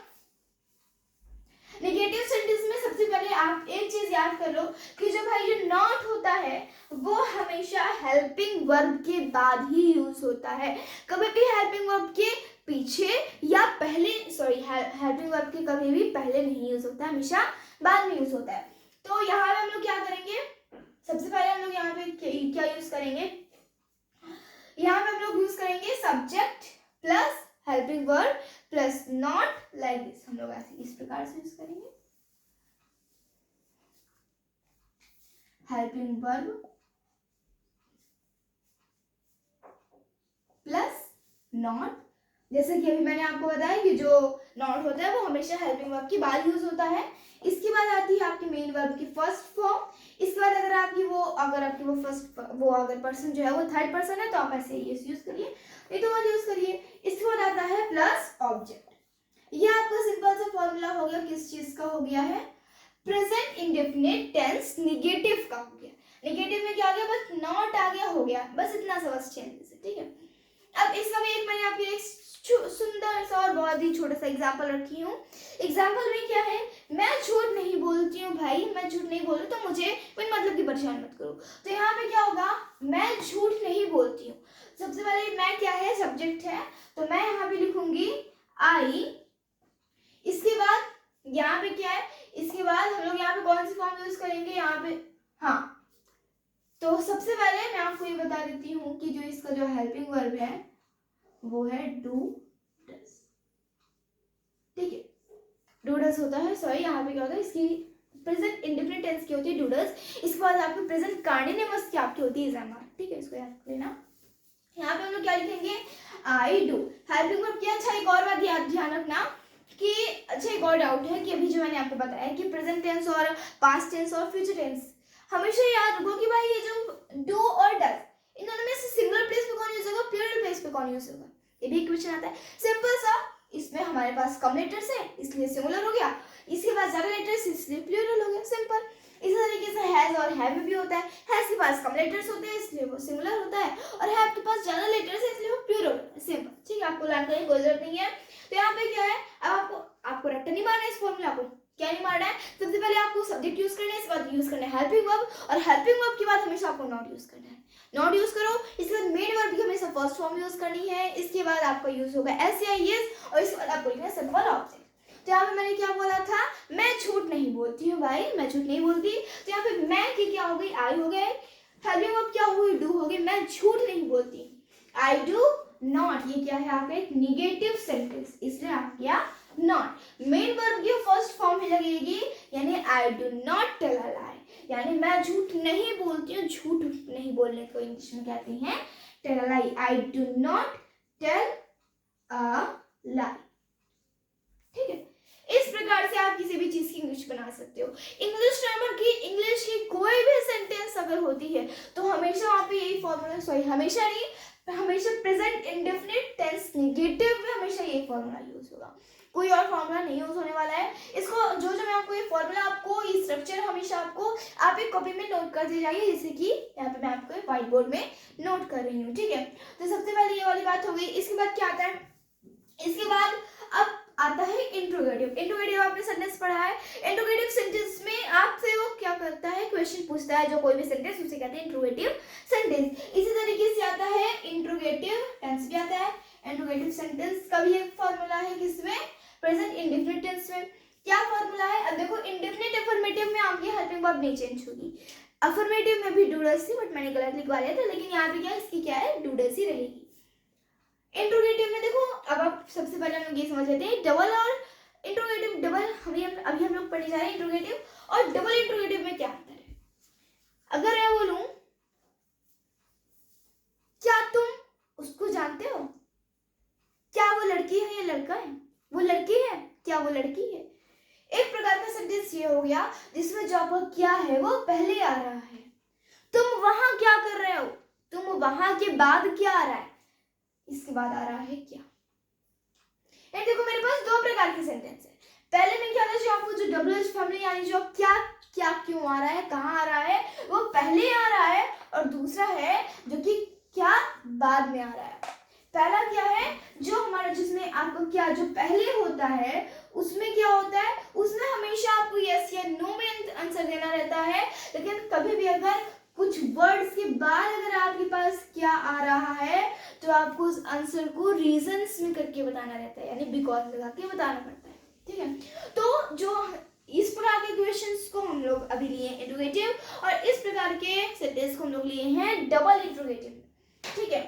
नेगेटिव सेंटेंस में सबसे पहले आप एक चीज याद कर लो कि जो भाई जो नॉट होता है वो हमेशा हेल्पिंग वर्ब के बाद ही यूज होता है, कभी भी हेल्पिंग वर्ब के पीछे या पहले, सॉरी हेल्पिंग वर्ब के कभी भी पहले नहीं यूज होता है, हमेशा बाद में यूज होता है। तो यहाँ पे हम लोग क्या करेंगे, सबसे पहले हम लोग यहाँ पे क्या यूज करेंगे, यहाँ पे हम लोग यूज करेंगे subject plus helping verb plus not, like this, हम लोग ऐसे इस प्रकार से यूज करेंगे, हेल्पिंग वर्ब प्लस नॉट। जैसे कि अभी मैंने आपको बताया कि जो नॉट होता है वो हमेशा हेल्पिंग वर्ब के बाद यूज होता है। इसके बाद आती है आपकी मेन वर्ब की फर्स्ट फॉर्म। इसके बाद अगर आपकी वो अगर पर्सन जो है वो थर्ड पर्सन है तो आप ऐसे यस यूज करिए, नहीं तो मत यूज करिए। इसके बाद आता है प्लस ऑब्जेक्ट। ये आपका सिंपल सा फॉर्मूला हो गया, किस चीज का हो गया है, प्रेजेंट इंडेफिनिट टेंस निगेटिव का हो गया। निगेटिव में क्या आ गया, बस नॉट आ गया, हो गया, बस इतना सा बस चेंजेस है, ठीक है। अब इसका भी एक मैंने आपके लिए सुंदर सा और बहुत ही छोटा सा एग्जांपल रखी हूँ। एग्जांपल में क्या है, मैं झूठ नहीं बोलती हूँ भाई, मैं झूठ नहीं बोलती तो मुझे बिन मतलब की परेशान मत करो। तो यहाँ पे क्या होगा, मैं झूठ नहीं बोलती हूँ। सबसे पहले मैं क्या है, सब्जेक्ट है, तो मैं यहाँ पे लिखूंगी आई। इसके बाद यहाँ पे क्या है, इसके बाद हम लोग यहाँ पे कौन सी फॉर्म यूज करेंगे, यहाँ पे हाँ, तो सबसे पहले मैं आपको ये बता देती हूँ कि जो इसका जो हेल्पिंग वर्ब है वो है डू डस, ठीक है। डू डस होता है, सॉरी यहाँ पे क्या होता है, इसकी प्रेजेंट इंडेफिनिट टेंस की होती है डू डस। इसके बाद आपकी प्रेजेंट कंटीन्यूअस की आपकी होती है इज एम आर, ठीक है, इसको याद लेना। यहाँ पे हम लोग क्या लिखेंगे, आई डू। हेल्पिंग वर्ब की अच्छा एक और बात ध्यान रखना कि अच्छा एक और डाउट है कि अभी जो मैंने आपको बताया कि प्रेजेंट टेंस और पास्ट टेंस और फ्यूचर टेंस, हमेशा याद रखो कि भाई ये जो डू और डस, इन दोनों में से सिंगुलर प्लेस पे कौन यूज होगा, प्लूरल प्लेस पे कौन यूज होगा, ये भी क्वेश्चन आता है। सिंपल सा, इसमें हमारे पास कम लेटर्स है इसलिए सिंगुलर हो गया, इसके बाद ज्यादा लेटर्स इसलिए प्लूरल हो गया, सिंपल। इसी तरीके से हैज और हैव में भी होता है, हैज के पास कम लेटर्स होते हैं इसलिए वो सिंगुलर होता है, और हैव के पास ज्यादा लेटर्स है इसलिए वो प्लूरल होता है, सिंपल, ठीक है। आपको लाइन करने की कोई जरूरत नहीं है। तो यहाँ पे क्या है, अब आपको रट्टा नहीं मारना है, इस फॉर्मूला को क्या नहीं मारना है, सबसे पहले आपको सब्जेक्ट यूज करना है, इसके बाद यूज करना है हेल्पिंग वर्ब, और हेल्पिंग वर्ब के बाद हमेशा आपको नॉट यूज करना है, नॉट यूज करो। इसके बाद मेन वर्ब की हमेशा फर्स्ट फॉर्म यूज करनी है, इसके बाद आपका यूज होगा एस या यस, और इसके बाद आपको लिखना है सिंपल ऑब्जेक्ट। तो यहाँ पे मैंने क्या बोला था, मैं झूठ नहीं बोलती हूँ भाई, मैं झूठ नहीं बोलती। तो यहाँ पे मैं की क्या हो गई, आई हो गए, हेल्पिंग वर्ब क्या हुई, डू हो गई, मैं झूठ नहीं बोलती, आई डू नॉट। ये क्या है आपका एक निगेटिव सेंटेंस, इसलिए आ गया नॉट। मेन वर्ब की फर्स्ट फॉर्म में लगेगी, यानी I do not tell a lie, यानी मैं झूठ नहीं बोलती हूँ। झूठ नहीं बोलने को इंग्लिश में कहते हैं tell a lie, I do not tell a lie, ठीक है। इस प्रकार से आप किसी भी चीज की इंग्लिश बना सकते हो। इंग्लिश ग्रामर की, इंग्लिश की कोई भी सेंटेंस अगर होती है तो हमेशा वहां पे यही फॉर्मूला, सॉरी हमेशा नहीं, हमेशा प्रेजेंट इंडेफिनिट टेंस निगेटिव में हमेशा यही फॉर्मूला यूज होगा, कोई और फॉर्मूला नहीं यूज होने वाला है। इसको जो मैं आपको ये फॉर्मूला, आपको ये स्ट्रक्चर हमेशा आपको आप एक कॉपी में नोट करते जाइए, जैसे कि यहाँ पे मैं आपको व्हाइट बोर्ड में नोट कर रही हूँ, ठीक है। तो सबसे पहले ये वाली बात हो गई। इसके बाद क्या आता है, इसके बाद अब आता है इंट्रोगेटिव। इंट्रोगेटिव आपने सेंटेंस पढ़ा है, इंट्रोगेटिव सेंटेंस में आपसे वो क्या करता है, क्वेश्चन पूछता है, जो कोई भी सेंटेंस उसे कहते हैं इंट्रोगेटिव सेंटेंस। इसी तरीके से आता है इंट्रोगेटिव टेंस भी आता है। इंट्रोगेटिव सेंटेंस का भी एक फॉर्मूला है, किसमें, प्रेजेंट इंडेफिनिट टेंस में। क्या फॉर्मूला है, अब देखो इंडेफिनिट अफर्मेटिव में आपकी हेल्पिंग वर्ब नहीं चेंज होगी, अफर्मेटिव में भी डू डस थी, बट मैंने गलत लिखवा लिया था, लेकिन यहाँ पे क्या इसकी क्या है, डू डस ही रहेगी। इंट्रोगेटिव में देखो, अब आप सबसे पहले हम लोग ये समझ लेते हैं डबल और इंट्रोगेटिव। डबल अभी हम लोग पढ़ने जा रहे हैं इंट्रोगेटिव और डबल इंट्रोगेटिव में क्या अंतर है। अगर मैं बोलूं क्या तुम उसको जानते हो, क्या वो लड़की है या लड़का है, वो लड़की है, क्या वो लड़की है। एक प्रकार का सेंटेंस ये हो गया जिसमें जो आपका क्या है वो पहले आ रहा है, तुम वहां क्या कर रहे हो, तुम वहां के बाद क्या आ रहा है, इसके बाद आ रहा है क्या। देखो मेरे पास दो प्रकार के सेंटेंस है। पहले में क्या था, जो आपको जो डबल फैमिली यानी जो क्या क्या क्यों आ रहा है, कहाँ आ रहा है, वो पहले आ रहा है, और दूसरा है जो कि क्या बाद में आ रहा है। पहला क्या है, जो हमारा जिसमें आपको क्या जो पहले होता है उसमें क्या होता है, उसमें हमेशा आपको यस या नो में आंसर देना रहता है, लेकिन कभी भी अगर कुछ वर्ड्स के बाद अगर आपके पास क्या आ रहा है तो आपको उस आंसर को रीजंस में करके बताना रहता है, यानी बिकॉज लगा के बताना पड़ता है, ठीक है। तो जो इस प्रकार के क्वेश्चंस को हम लोग अभी लिए इंट्रोगेटिव, और इस प्रकार के सेंटेंस को हम लोग लिए हैं डबल इंट्रोगेटिव, ठीक है।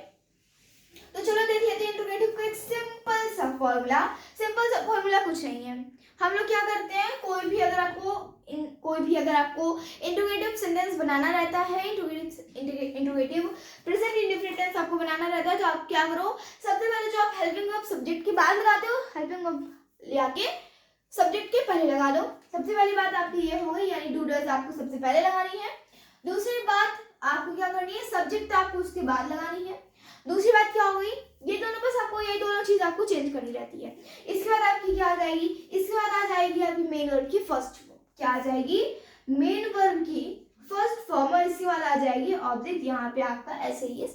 तो चलो देख लेते हैं इंट्रोगेटिव का एक सिंपल सा फॉर्मूला। सिंपल सा फॉर्मूला कुछ नहीं है, हम लोग क्या करते हैं, कोई भी अगर आपको इंट्रोगेटिव सेंटेंस बनाना रहता है, इंट्रोगेटिव प्रेजेंट इंडेफिनिट टेंस आपको बनाना रहता है, तो आप क्या करो, सबसे पहले जो आप हेल्पिंग वर्ब सब्जेक्ट के बाद लगाते हो, हेल्पिंग वर्ब ले आके सब्जेक्ट के पहले लगा दो। सबसे पहली बात आपकी ये हो गई, यानी डू डज आपको सबसे पहले लगानी है। दूसरी बात आपको क्या करनी है, सब्जेक्ट आपको उसके बाद लगानी है। दूसरी बात क्या हो गई, ये दोनों बस आपको ये दोनों चीज आपको चेंज करनी रहती है। इसके बाद आपकी क्या आ जाएगी, इसके बाद आ जाएगी आपकी मेन वर्ब की फर्स्ट फॉर्म। क्या आ जाएगी, मेन वर्ब की फर्स्ट फॉर्म, और इसके बाद आ जाएगी ऑब्जेक्ट, यहाँ पे आपका ऐसे ही है।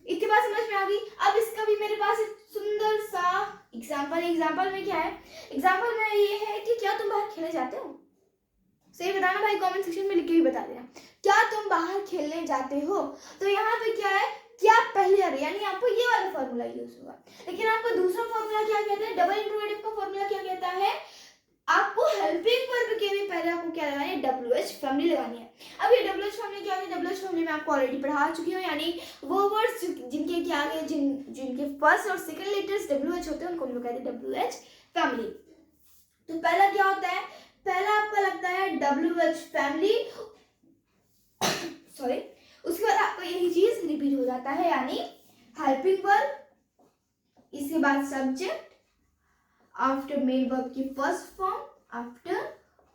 इसके बाद समझ में आ गई। अब इसका भी मेरे पास एक सुंदर सा एग्जाम्पल में क्या है, एग्जाम्पल में ये है कि क्या तुम बाहर खेलने जाते हो, सही बताना भाई, कमेंट सेक्शन में लिख के भी बता देना, क्या तुम बाहर खेलने जाते हो। तो यहाँ पे क्या है, क्या पहले आ रही, यानी आपको ये वाला फॉर्मूला यूज होगा। लेकिन आपको दूसरा फॉर्मूला क्या कहता है, डबल इंट्रोगेटिव का फॉर्मूला क्या कहता है, आपको हेल्पिंग वर्ब के भी पहले आपको क्या लगानी है, WH फैमिली लगानी है। अब ये WH फैमिली क्या है, WH फैमिली में आपको ऑलरेडी पढ़ा चुकी हूँ, यानी वो वर्ड्स जिनके क्या है, जिनके फर्स्ट और सेकंड लेटर्स WH होते हैं उनको हम लोग कहते हैं WH फैमिली। तो पहला क्या होता है, पहला आपका लगता है WH फैमिली सॉरी, उसके बाद आपको यही चीज रिपीट हो जाता है, यानी हेल्पिंग वर्ब, इसके बाद सब्जेक्ट, आफ्टर मेन वर्ब की फर्स्ट फॉर्म, आफ्टर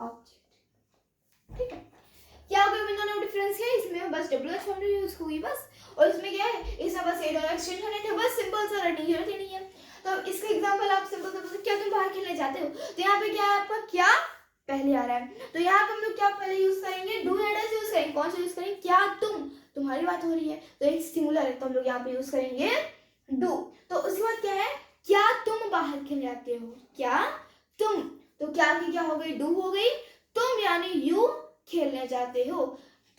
ऑब्जेक्ट। ठीक है, क्या होगा, इन दोनों में डिफरेंस है, इसमें बस WH फॉर्मूला यूज हुई बस, और इसमें क्या है, इसमें बस ये दोनों एक्सचेंज होने थे, बस सिंपल सा रटने की जरूरत ही नहीं है। तो इसका एग्जांपल आप सिंपल कर सकते, क्या तुम बाहर खेलने जाते हो, तो यहाँ पे क्या है, आपका क्या पहले आ रहा है, तो यहाँ पे हम लोग क्या पहले यूज करेंगे, डू या डज यूज करेंगे। कौन सा यूज करेंगे, क्या तुम, तुम्हारी बात हो रही है तो एक सिंगुलर है, तो हम लोग यहाँ पे यूज करेंगे डू। तो उसके बाद क्या है, क्या तुम बाहर खेलने जाते हो, क्या तुम, तो क्या की क्या हो गई, डू हो गई, तुम यानी यू खेलने जाते हो,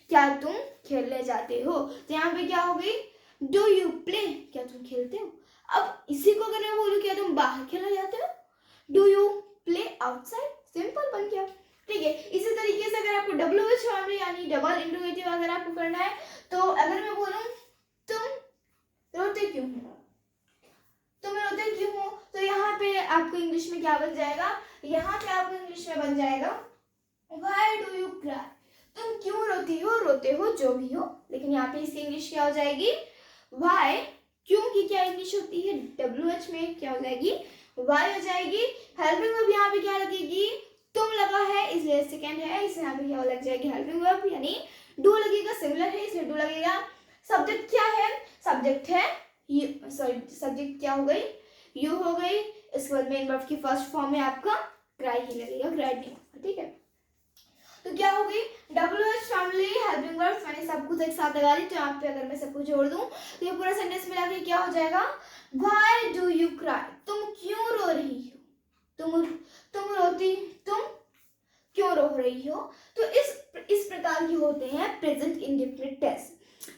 क्या तुम खेलने जाते हो, तो यहाँ पे क्या हो गई, डू यू प्ले, क्या तुम खेलते हो। अब इसी को अगर मैं बोलूं क्या तुम बाहर खेलने जाते हो, do you play outside, simple बन गया। ठीक है, इसी तरीके से अगर आपको WH फैमिली यानी डबल इंट्रोगेटिव अगर आपको करना है, तो अगर मैं बोलूं तुम रोते क्यों हो, तुम रोते क्यों हो, तो यहाँ पे आपको इंग्लिश में क्या बन जाएगा, यहाँ पे आपको इंग्लिश में बन जाएगा व्हाई डू यू क्राई, तुम क्यों रोते हो जो भी हो, लेकिन यहाँ पे इसकी इंग्लिश क्या हो जाएगी, व्हाई, क्यों की क्या इंग्लिश होती है, WH में क्या हो जाएगी, वाई हो जाएगी। हेल्पिंग वर्ब यहाँ पे क्या लगेगी, तुम लगा है इसलिए सेकंड है, इसलिए यहाँ पे क्या लग जाएगी, हेल्पिंग वर्ब, यानी डू लगेगा, सिमिलर है इसलिए डू लगेगा। सब्जेक्ट क्या है, सब्जेक्ट है यू, सॉरी सब्जेक्ट क्या हो गई, यू हो गई। इसके बाद मेन वर्ब की फर्स्ट फॉर्म में आपका क्राई ही लगेगा, क्राइड नहीं होगा। ठीक है, तो क्या हो गई, WH फैमिली हेल्पिंग वर्ब्स, मैंने सब कुछ एक साथ लगा दी, तो यहाँ पे अगर मैं सब कुछ जोड़ दूं तो ये पूरा सेंटेंस मिला के क्या हो जाएगा, व्हाई डू यू क्राई, तुम क्यों रो रही हो, तुम क्यों रो रही हो। तो इस प्रकार के होते हैं प्रेजेंट इंडेफिनिट टेंस।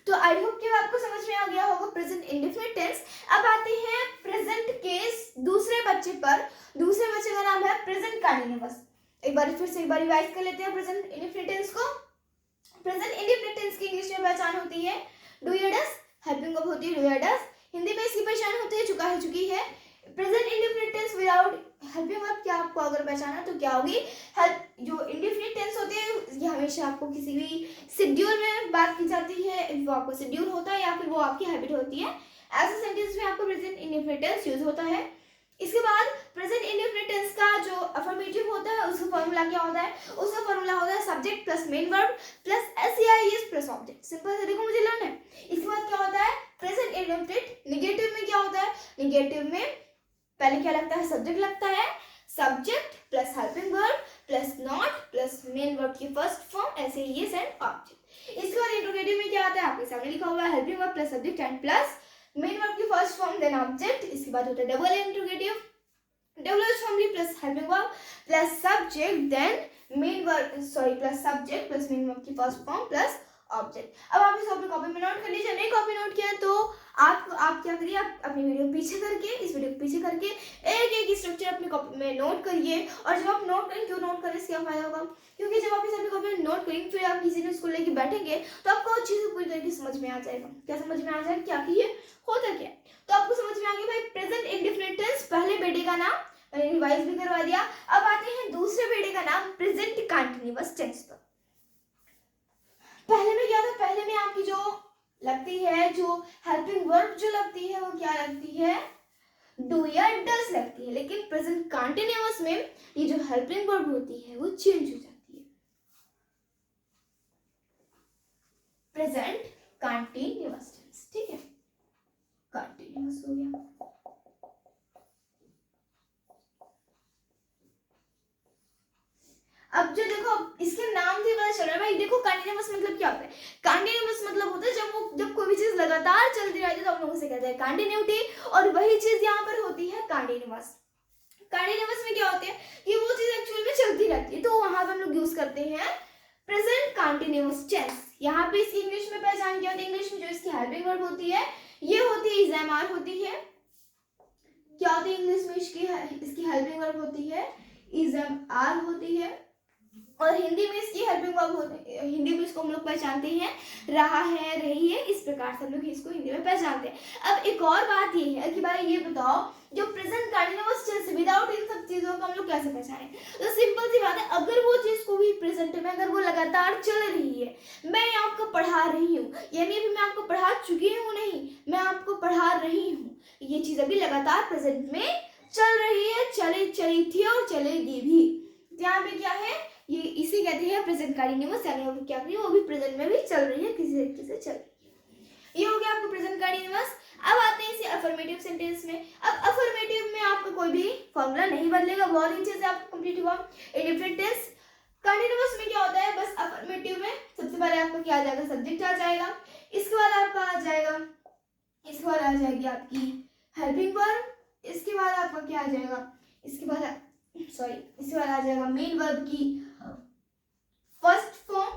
तो आई होप कि आपको समझ में आ गया होगा प्रेजेंट इंडेफिनिट टेंस। अब आते हैं प्रेजेंट केस दूसरे बच्चे पर। दूसरे बच्चे का नाम है प्रेजेंट कंटिन्यूअस। एक बार फिर से एक बार रिवाइज कर लेते हैं प्रेजेंट इंडेफिनिट टेंस को। प्रेजेंट इंडेफिनिट टेंस की इंग्लिश में पहचान होती है डू या डज, हेल्पिंग वर्ब होती है डू या डज। हिंदी में इसकी पहचान होती है चुका है चुकी है। Present indefinite tense without helping verb क्या आपको अगर पहचाना तो क्या होगी, जो इंडेफिनिट टेंस होते हैं ये हमेशा आपको किसी भी शेड्यूल में बात की जाती है, वो आपको शेड्यूल होता है या फिर वो आपकी हैबिट होती है। ऐसे सेंटेंस में आपको प्रेजेंट इंडेफिनिट टेंस यूज होता है। इसके बाद प्रेजेंट इंडेफिनिट टेंस का जो अफर्मेटिव होता है उसका फॉर्मूला क्या होता है, उसका फॉर्मूला होता है subject plus main verb plus SEIS plus object. Simple से देखो मुझे लर्न है। इसके बाद क्या होता है प्रेजेंट इंडेफिनिट नेगेटिव में क्या होता है, नेगेटिव में पहले क्या लगता है, सब्जेक्ट लगता है, subject plus helping verb plus not plus main verb की first form SEIS and object. इसके बाद इंट्रोगेटिव में क्या आता है आपके सामने लिखा हुआ है helping verb plus subject and plus main verb की फर्स्ट फॉर्म देन ऑब्जेक्ट। इसके बाद होता है double interrogative, WH family plus helping verb plus subject then main verb sorry plus subject plus main verb की फर्स्ट फॉर्म प्लस ऑब्जेक्ट। अब आप इसको अपनी कॉपी में नोट कर लीजिए। नहीं कॉपी नोट किया तो आप क्या करिए, आप अपनी वीडियो पीछे करके इस वीडियो को पीछे करके एक एक स्ट्रक्चर अपनी कॉपी में नोट करिए। और जब आप नोट करेंगे, क्यों नोट करें, इससे क्या फायदा होगा, क्योंकि जब आप इसे अपनी कॉपी में नोट करेंगे फिर आप किसी दिन स्कूल लेके बैठेंगे तो आपको अच्छी से पूरी तरीके समझ में आ जाएगा। क्या समझ में आ जाएगा, क्या कि ये होता क्या। तो आपको समझ में आ गया भाई प्रेजेंट इंडेफिनिट टेंस, पहले बेटे का नाम मैंने रिवाइज भी करवा दिया। अब आते हैं दूसरे बेटे का नाम प्रेजेंट कंटिन्यूअस। कंटिन्यूअस टेंस पर। पहले में क्या था, पहले में आपकी जो लगती है, जो हेल्पिंग वर्ब जो लगती है वो क्या लगती है, डू या डज लगती है। लेकिन प्रेजेंट कंटिन्यूअस में ये जो हेल्पिंग वर्ब होती है वो चेंज हो जाती है। प्रेजेंट कंटिन्यूअस टेंस, ठीक है, कंटिन्यूअस हो गया। अब जो देखो इसके नाम से पता चल रहा है भाई, देखो कंटिन्यूअस मतलब क्या होता है, कंटिन्यूअस मतलब होता है जब कोई भी चीज लगातार चलती रहती है तो हम लोग उसे कहते हैं कंटिन्यूटी, और वही चीज यहाँ पर होती है कंटिन्यूअस। कंटिन्यूअस में क्या होता है कि वो चीज एक्चुअली में चलती रहती है, तो वहां पर हम लोग यूज करते हैं प्रेजेंट कंटिन्यूअस टेंस। यहाँ पे इसकी इंग्लिश में पहचान क्या होती है, इंग्लिश में जो इसकी हेल्पिंग वर्ब होती है ये होती है इज एम आर होती है। क्या होती है इंग्लिश में इसकी हेल्पिंग वर्ब होती है इज एम आर होती है, और हिंदी में इसकी हेल्पिंग वर्ब होती है, हिंदी में इसको हम लोग पहचानते हैं रहा है, रही है, इस प्रकार से हम लोग इसको हिंदी में पहचानते हैं। अब एक और बात ये है कि भाई ये बताओ जो प्रेजेंट कंटिन्यूअस टेंस विदाउट इन सब चीजों को हम लोग कैसे पहचाने, तो सिंपल सी बात है, अगर वो चीज को भी प्रेजेंट में अगर वो लगातार चल रही है, मैं आपको पढ़ा रही हूँ, यानी अभी मैं आपको पढ़ा चुकी हूँ नहीं, मैं आपको पढ़ा रही हूँ, ये चीज अभी लगातार प्रेजेंट में चल रही है, चली थी और चलेगी भी, यहाँ पे क्या है, ये इसे कहते हैं प्रेजेंट कंटिन्यूअस, यानी वो क्या करी वो भी प्रेजेंट में भी चल रही है, किसी तरीके से चल रही है। ये हो गया आपको प्रेजेंट कंटिन्यूअस। अब आते हैं इसी अफर्मेटिव सेंटेंस में। अब अफर्मेटिव में आपका कोई भी फॉर्मूला नहीं बदलेगा, बहुत ही अच्छे से आपको कंप्लीट हुआ। ए डिफरेंट टेंस कंटिन्यूअस में क्या होता है, बस अफर्मेटिव में सबसे पहले आपका क्या आ जाएगा, सब्जेक्ट आ जाएगा, इसके बाद आपका आ जाएगा, इसके बाद आ जाएगी आपकी हेल्पिंग वर्ब, इसके बाद आपका क्या आ जाएगा, इसके बाद आ जाएगा मेन वर्ब की फर्स्ट फॉर्म,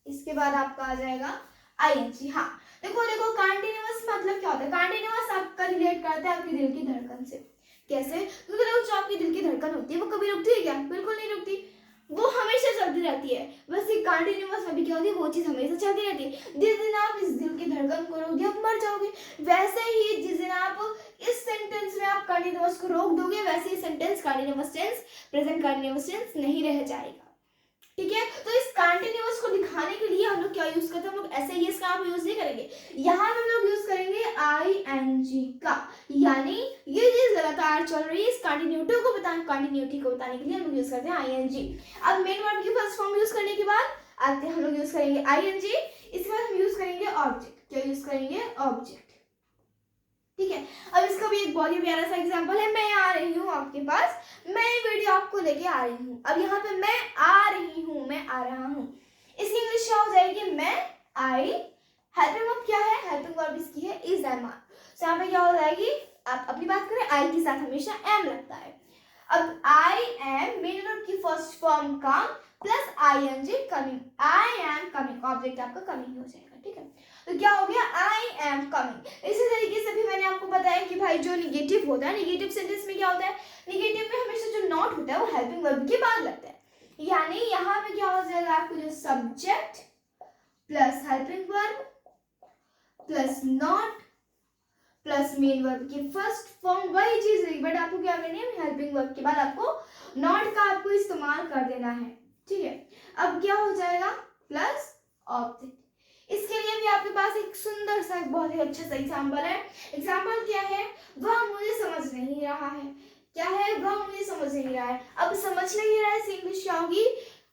इसके बाद आपका आ जाएगा आईएनजी। हाँ देखो कंटिन्यूअस मतलब क्या होता है, कंटिन्यूअस आपका रिलेट करता है आपके दिल की धड़कन से। कैसे, क्योंकि देखो जो आपकी दिल की धड़कन होती है वो कभी रुकती है क्या, बिल्कुल नहीं रुकती, वो हमेशा चलती रहती है। वैसे कंटिन्यूअस में भी क्या होती है, वो चीज हमेशा चलती रहती है। जिस दिन आप इस दिल की धड़कन को रोक दिया आप मर जाओगे, वैसे ही जिस दिन आप इस सेंटेंस में आप कंटिन्यूअस को रोक दोगे, वैसे ही sentence continuous tense present continuous tense नहीं रह जाएगा, ठीक है। तो इस कंटिन्यूअस को दिखाने के लिए हम लोग क्या यूज करते हैं, हम लोग ऐसे ही इसका आप यूज नहीं करेंगे, यहाँ हम लोग यूज करेंगे आईएनजी का, यानी ये चीज लगातार चल रही है, इस कंटिन्यूटी को बताने के लिए हम लोग यूज करते हैं आईएनजी। अब मेन वर्ब की फर्स्ट फॉर्म यूज करने के बाद आते हैं हम लोग यूज करेंगे आईएनजी, इसके बाद हम यूज करेंगे ऑब्जेक्ट। क्या यूज करेंगे, ऑब्जेक्ट, ठीक है। अब इसका भी एक बहुत ही प्यारा सा एग्जांपल है, मैं आ रही हूँ आपके पास, मैं वीडियो आपको लेके आ रही हूँ। अब यहाँ पे मैं आ रही हूँ, मैं आ रहा हूँ, इसकी इंग्लिश क्या हो जाएगी, मैं आई, हेल्पिंग वर्ब क्या है, हेल्पिंग वर्ब इसकी है इज एम आर, तो यहाँ पे क्या हो जाएगी, आप अपनी बात करें आई के साथ हमेशा एम लगता है। अब आई एम मेन वर्ब की first form come plus ING coming, I am coming, object आपका कमिंग हो जाएगा, ठीक है। तो क्या हो गया, आई एम कमिंग। इसी तरीके से भी मैंने आपको बताया कि भाई जो निगेटिव होता है, निगेटिव सेंटेंस में क्या होता है, निगेटिव में हमेशा जो नॉट होता है वो हेल्पिंग वर्ब के बाद लगता है, यानी यहाँ पे क्या हो जाएगा, आपको जो subject plus helping verb plus not plus main verb की फर्स्ट फॉर्म, वही चीज है, बट आपको क्या करनी है, हेल्पिंग वर्ब के बाद आपको नॉट का आपको इस्तेमाल कर देना है, ठीक है। अब क्या हो जाएगा, प्लस ऑब्जेक्ट। इसके लिए भी आपके पास एक सुंदर सा बहुत ही अच्छा सा एग्जाम्पल है। एग्जाम्पल क्या है, वह मुझे समझ नहीं रहा है, क्या है, वह मुझे समझ नहीं रहा है। अब समझ नहीं रहा है इंग्लिश क्या होगी,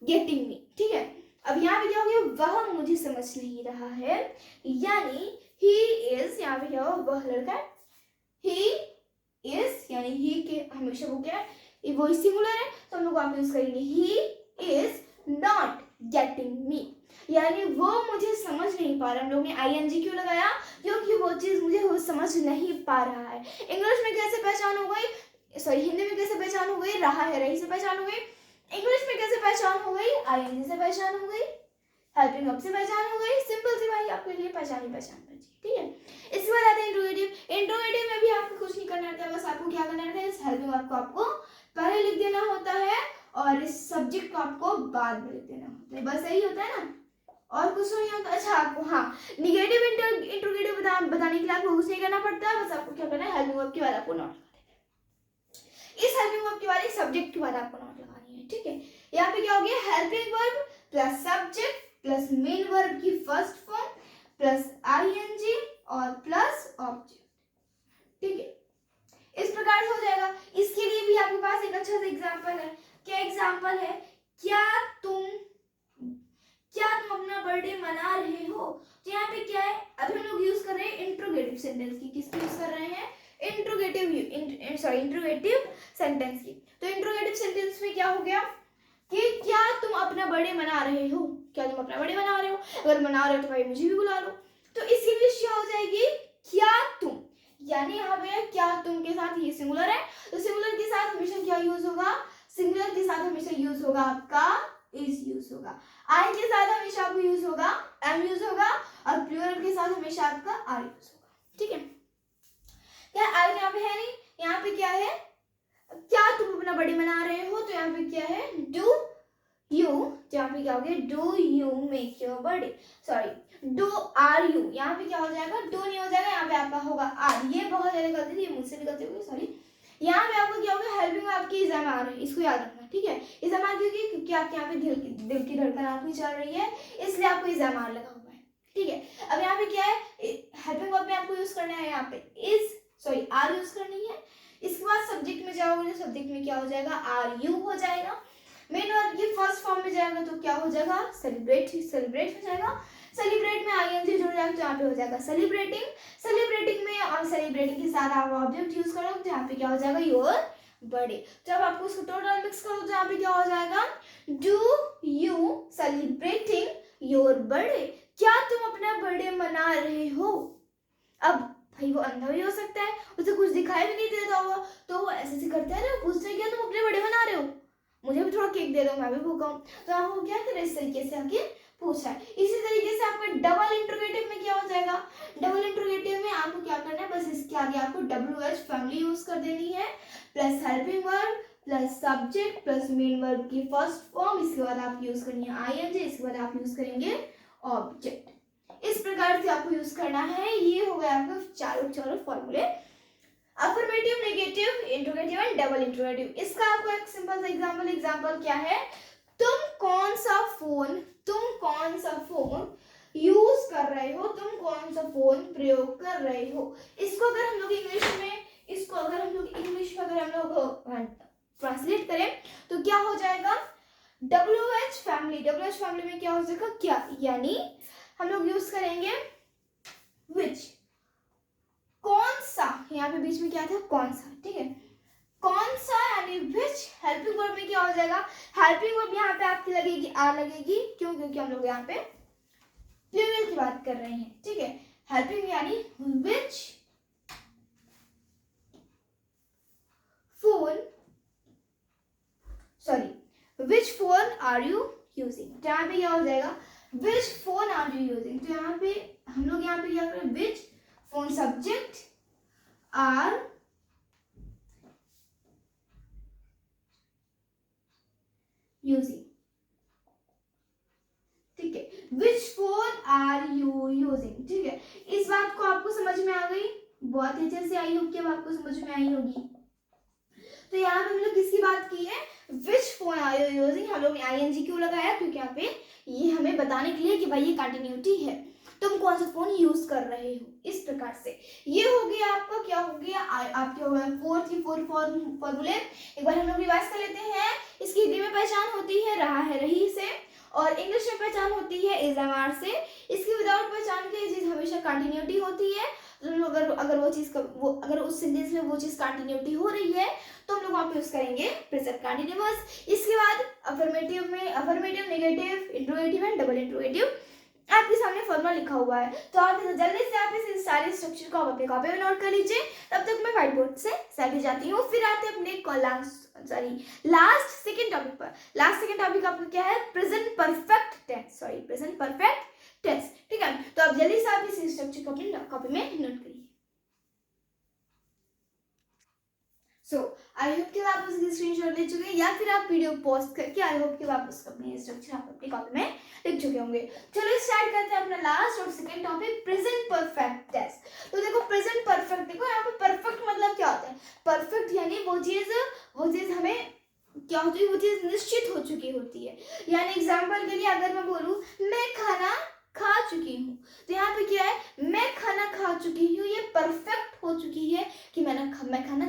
गेटिंग मी, ठीक है। अब यहाँ पे क्या होगी, वह मुझे समझ नहीं रहा है, यानी ही इज, यहाँ पे क्या होगा, वह लड़का, ही इज, यानी ही के हमेशा वो क्या है, वो सिंगुलर है, तो हम लोग वहां पे यूज करेंगे he is not getting me, यानी वो मुझे समझ नहीं पा रहा। हम लोग ने आईएनजी क्यों लगाया, क्योंकि वो चीज मुझे वो समझ नहीं पा रहा है। इंग्लिश में कैसे पहचान हो गई, हिंदी में कैसे पहचान हो गई, रहा है रही से पहचान हो गई, इंग्लिश में कैसे पहचान हो गई, आईएनजी से पहचान हो गई, हेल्पिंग वर्ब से पहचान हो गई, सिंपल सी भाई आपके लिए पहचान बची, ठीक है। इसके बाद आते हैं इंट्रोगेटिव। इंट्रोगेटिव में भी आपको कुछ नहीं करना रहता है, बस आपको क्या करना रहता है, इस हेल्पिंग वर्ब को आपको पहले लिख देना होता है और इस सब्जेक्ट को आपको बाद में लिख देना होता है, बस यही होता है ना, और कुछ नहीं होता। अच्छा आपको हाँ निगेटिव इंट्रोगेटिव बताने के लिए आपको कुछ नहीं करना पड़ता, बस आपको क्या करना है, हेल्पिंग वर्ब के बाद आपको नॉट लगा देना है, इस हेल्पिंग वर्ब के बाद सब्जेक्ट के बाद आपको नॉट लगानी है, ठीक है। या यहाँ पे क्या हो गया, helping verb plus subject plus main verb की फर्स्ट फॉर्म प्लस आईएनजी और प्लस ऑब्जेक्ट। ठीक है, इस प्रकार से हो जाएगा। इसके लिए भी आपके पास एक अच्छा सा एग्जांपल है। क्या एग्जांपल है, क्या तुम अपना बर्थडे मना रहे हो। तो यहाँ पे क्या है, अभी हम लोग यूज कर रहे हैं इंट्रोगेटिव सेंटेंस की। किसकी यूज कर रहे हैं, इंट्रोगेटिव सेंटेंस की। तो इंट्रोगेटिव सेंटेंस में क्या हो गया कि क्या तुम अपना बर्थडे मना रहे हो, क्या तुम अपना बर्थडे मना रहे हो, अगर मना रहे हो तो भाई मुझे भी बुला लो। तो इसकी इंग्लिश क्या हो जाएगी, क्या तुम, यानी यहाँ पे क्या तुम के साथ ये सिंगुलर है, तो सिंगुलर के साथ हमेशा क्या यूज होगा, सिंगुलर के साथ हमेशा यूज होगा आपका इज यूज होगा। आई के साथ हमेशा आपको यूज होगा एम यूज होगा, और प्लूरल के साथ हमेशा आपका आर यूज होगा। ठीक है, क्या आई यहाँ पे है नहीं, यहाँ पे क्या है, क्या तुम अपना बर्थडे मना रहे हो, तो यहाँ पे क्या है, डू यू, तो यहाँ पे क्या हो गया, do you make your birthday, sorry do are you, यहाँ पे क्या हो जाएगा, डू नहीं हो जाएगा, यहाँ पे आपका होगा आर। ये बहुत ज्यादा गलती थी, मुझसे भी गलती होगी, सॉरी। यहाँ पे आपको क्या होगा, हेल्पिंग आपकी इज़ाम आ रही है, इसको याद रखना। ठीक है, इज़ाम आ क्योंकि आपके यहाँ पे दिल की धड़कन आपकी चल रही है, इसलिए आपको इज़ाम आ लगा हुआ है। ठीक है, अब यहाँ पे क्या है, हेल्पिंग वर्ब में आपको यूज करना है, यहाँ पे इज सॉरी आर यूज करनी है। इसके बाद सब्जेक्ट में जाओगे तो सब्जेक्ट में क्या हो जाएगा, आर यू हो जाएगा। मेन वर्ब की फर्स्ट फॉर्म में जाएगा तो क्या हो जाएगा, सेलिब्रेट हो जाएगा। सेलिब्रेट में आईएनजी जुड़ जाएगा तो यहाँ पे हो जाएगा सेलिब्रेटिंग। सेलिब्रेटिंग में और सेलिब्रेटिंग के साथ आप ऑब्जेक्ट यूज करोगे तो यहाँ पे क्या हो जाएगा, योर बर्थडे। जब आपको उसको टोटल मिक्स करो तो यहाँ पे क्या हो जाएगा, do you celebrating your birthday, क्या तुम अपना बर्थडे मना रहे हो। अब भाई वो अंधा भी हो सकता है, उसे कुछ दिखाई भी नहीं देता होगा, तो वो ऐसे करता है ना, पूछते हैं क्या तुम अपने बर्थडे मना रहे हो, मुझे भी थोड़ा केक दे दो, मैं भी भूखा हूँ। तो आपको क्या करें, इस तरीके से आके पूछा है। इसी तरीके से आपका डबल इंट्रोगेटिव में क्या हो जाएगा, डबल इंट्रोगेटिव में आपको क्या करना है, बस इसके आगे आपको WH फैमिली यूज कर देनी है, plus helping verb plus subject plus main verb की फर्स्ट फॉर्म, इसके बाद आप यूज करनी है आईएनजी, इसके बाद आप यूज करेंगे ऑब्जेक्ट। इस प्रकार से आपको यूज करना है। ये हो गया आपका चारों फॉर्मूले, affirmative, negative, interrogative and double interrogative. इसका आपको एक सिंपल सा एग्जांपल क्या है, तुम कौन सा फोन यूज कर रहे हो, तुम कौन सा फोन प्रयोग कर रहे हो। इसको अगर हम लोग इंग्लिश में अगर हम लोग ट्रांसलेट करें तो क्या हो जाएगा, WH फैमिली में क्या हो जाएगा, क्या, यानी हम लोग यूज करेंगे which, कौन सा, यहाँ पे बीच में क्या था, कौन सा। ठीक है, कौन सा यानी which। हेल्पिंग वर्ब में क्या हो जाएगा, हेल्पिंग वर्ब यहाँ पे आपकी लगेगी आर लगेगी, क्यों, क्योंकि हम लोग यहाँ पे प्लूरल की बात कर रहे हैं। ठीक है, हेल्पिंग यानी which phone are you using। तो यहाँ पे क्या हो जाएगा, which phone are you using। तो यहाँ पे हम लोग यहाँ पे क्या करें, which phone subject are using। ठीक है, which phone are you using। ठीक है, इस बात को आपको समझ में आ गई, बहुत अच्छे से आई होगी, अब आपको समझ में आई होगी। तो यहाँ पे हम लोग किसकी बात की है, which phone are you using। हम लोग ने ING क्यों लगाया, क्योंकि यहाँ पे ये हमें बताने के लिए कि भाई ये कंटिन्यूटी है, तुम कौन सा फोन यूज कर रहे हो। इस प्रकार से ये हो गया आपका, क्या हो गया, आपके हो गया फोर फॉर्मूले। एक बार हम लोग रिवाइज कर लेते हैं। इसकी हिंदी में पहचान होती है रहा है रही से, और इंग्लिश में पहचान होती है इज एम आर से। इसकी विदाउट पहचान की चीज हमेशा कंटिन्यूटी होती है। तो हम लोग अगर उस सेंटेंस में वो चीज कंटिन्यूटी हो रही है तो हम लोग वहां पे यूज करेंगे प्रेजेंट कंटीन्यूअस। इसके बाद अफर्मेटिव में affirmative, negative, interrogative and double interrogative आपके सामने फॉर्मूला लिखा हुआ है। तो आप जल्दी से आप इस सारे स्ट्रक्चर को अपने कॉपी में नोट कर लीजिए। तब तक मैं व्हाइट बोर्ड से सेट जाती हूँ। फिर आते हैं अपने लास्ट सेकंड टॉपिक पर। लास्ट सेकंड टॉपिक आपका क्या है, present perfect tense. Present perfect tense. ठीक है, तो आप जल्दी से आप इस स्ट्रक्चर को अपनी कॉपी में नोट करिए। सो आई होप कि आप उसकी स्क्रीनशॉट ले चुके हैं, या फिर आप वीडियो पॉज करके आई होप कि आप उसका अपनी स्ट्रक्चर आप अपनी कॉपी में लिख चुके होंगे। चलो स्टार्ट करते हैं अपना लास्ट और second topic, present perfect tense. तो देखो प्रेजेंट परफेक्ट, देखो यहाँ पे परफेक्ट मतलब क्या होता है, परफेक्ट यानी वो चीज हमें क्या होती है, वो चीज निश्चित हो चुकी होती है। यानी एग्जाम्पल के लिए अगर मैं बोलूँ मैं खाना खा चुकी हूँ, तो यहाँ पे क्या है, मैं खाना खा चुकी हूँ, ये परफेक्ट हो चुकी है कि मैं खाना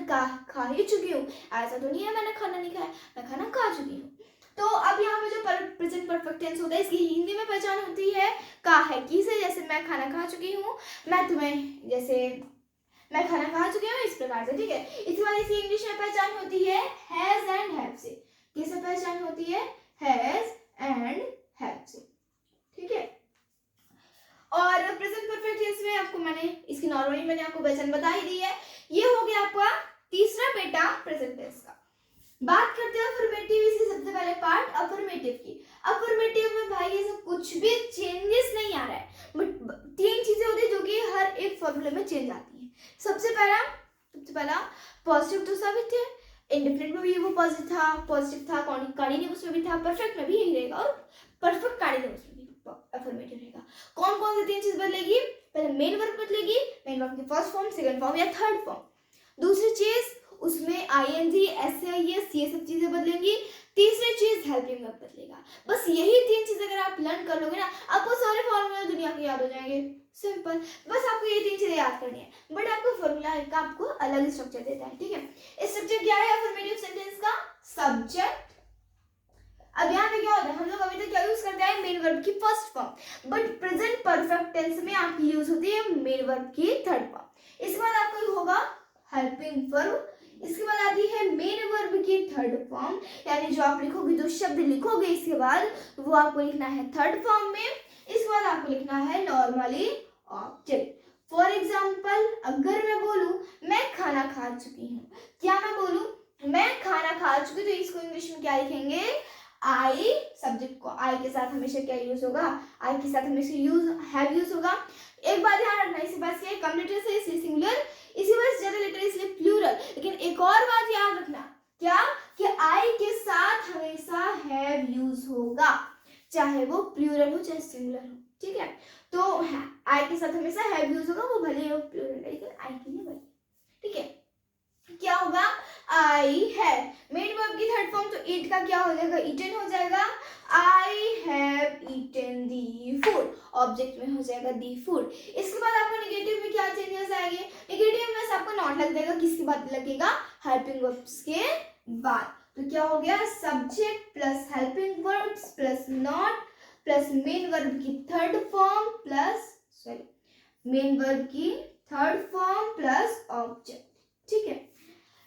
खा ही चुकी हूँ। ऐसा तो नहीं है मैंने खाना नहीं खाया, मैं खाना खा चुकी हूँ। तो अब यहाँ पे जो प्रेजेंट परफेक्ट टेंस होता है इसकी हिंदी में पहचान होती है का है की से। जैसे मैं खाना खा चुकी हूँ, मैं खाना खा चुकी हूँ, इस प्रकार से, ठीक है। इसके बाद इसकी इंग्लिश में पहचान होती है हैज एंड हैव से। किससे पहचान होती है, हैज एंड हैव से, ठीक है। और प्रेजेंट परफेक्ट टेंस में आपको इसकी नॉर्मली मैंने आपको पहचान बता ही दी है। ये हो गया आपका तीसरा बेटा प्रेजेंट टेंस का। बात करते हैं अफर्मेटिव, इसकी सबसे पहले पार्ट अफर्मेटिव की। अफर्मेटिव में भाई ये सब कुछ भी चेंजेस नहीं आ रहा है, बट 3 चीजें होती है जो कि हर एक फॉर्मूले में चेंज आती है। सबसे पहला पॉजिटिव तो सभी थे, इंडेफिनिट में भी वो पॉजिटिव था, कॉर्डिनेटिव्स में भी था, परफेक्ट में भी यही रहेगा, और परफेक्ट कॉर्डिनेटिव्स में भी अफर्मेटिव रहेगा। कौन कौन सी 3 चीज बदलेगी, पहले मेन वर्ब बदलेगी, मेन वर्ब की फर्स्ट फॉर्म, सेकंड फॉर्म या थर्ड फॉर्म। दूसरी चीज उसमें आईएनजी, एसआईएस ये सब चीजें बदलेंगी। तीसरी चीज हेल्पिंग वर्ब बदलेगा। बस यही 3 चीजें अगर आप लर्न कर लोगे ना, आपको सारे फॉर्मूला दुनिया के याद हो जाएंगे। सिंपल, बस आपको ये 3 चीजें याद करनी है, बट आपको फॉर्मूला का आपको अलग स्ट्रक्चर देता है, ठीक है। स्ट्रक्चर क्या है अफर्मेटिव सेंटेंस का, सब्जेक्ट। अब यहाँ पे क्या होता है, हम लोग अभी तक क्या यूज करते हैं, मेन वर्ब की first form, but present perfect tense में आपकी यूज होती है मेन वर्ब की थर्ड फॉर्म। इसके बाद आपको होगा हेल्पिंग वर्ब, इसके बाद आती है मेन वर्ब की थर्ड फॉर्म, यानी जो आप लिखोगे, जो शब्द लिखोगे इसके बाद वो आपको लिखना है थर्ड फॉर्म में। इसके बाद आपको लिखना है नॉर्मली ऑब्जेक्ट। फॉर एग्जाम्पल अगर मैं बोलूं मैं खाना खा चुकी हूँ, क्या मैं बोलूं मैं खाना खा चुकी, तो इसको इंग्लिश में क्या लिखेंगे, आई, सब्जेक्ट को आई के साथ हमेशा क्या यूज होगा, आई के साथ हमेशा हैव यूज होगा। एक बात ध्यान रखना, इसी बात से कंप्लीटर से इसलिए सिंगुलर, इसी वजह से ज्यादा लेटर इसलिए प्लूरल। लेकिन एक और बात याद रखना, क्या कि आई के साथ हमेशा हैव यूज होगा, चाहे वो प्लूरल हो चाहे सिंगुलर हो, ठीक है। तो आई के साथ हमेशा हैव यूज होगा, वो भले ही प्लूरल है लेकिन आई के लिए वही, ठीक है। क्या होगा, आई हैव, मेन वर्ब की थर्ड फॉर्म, तो ईट का क्या हो जाएगा, ईटन हो जाएगा। I have eaten the food, object में हो जाएगा दी फूड। इसके बाद आपको नेगेटिव में क्या चेंजेस आएंगे, नेगेटिव में आपको नॉट लग जाएगा, किसके बाद लगेगा, हेल्पिंग वर्ब्स के बाद। तो क्या हो गया, subject plus helping verbs plus not plus main verb की थर्ड फॉर्म मेन वर्ब की थर्ड फॉर्म प्लस ऑब्जेक्ट, ठीक है।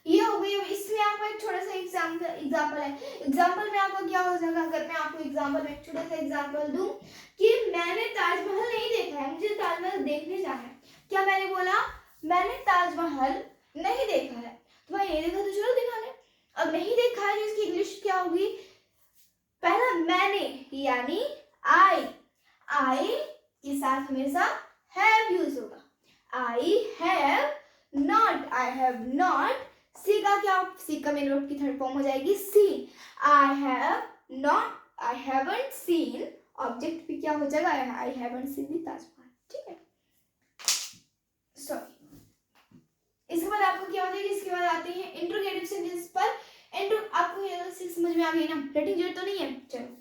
ये हो गई। इसमें आपको एक छोटा सा एग्जांपल है। एग्जांपल में आपको क्या हो जाएगा, अगर मैं आपको एग्जांपल में एक छोटा सा एग्जांपल दूं कि मैंने ताजमहल नहीं देखा है, मुझे ताजमहल देखने जाना है। क्या मैंने बोला, मैंने ताजमहल नहीं देखा है, तो भाई नहीं देखा तो चलो दिखाने। अब नहीं देखा है, इसकी इंग्लिश क्या होगी, पहला मैंने यानी आई के साथ हमेशा हैव यूज होगा, आई हैव नॉट। सी का क्या, सी का मेन वर्ब की थर्ड फॉर्म हो जाएगी seen, I haven't seen, object भी क्या हो जाएगा, I haven't seen the Taj Mahal, ठीक है। सॉरी, इसके बाद आपको क्या हो जाएगी, इसके बाद आते हैं इंट्रोगेटिव सेंटेंस पर। आपको ये समझ में आ गई ना, रटिंग जरूरत तो नहीं है, चलो।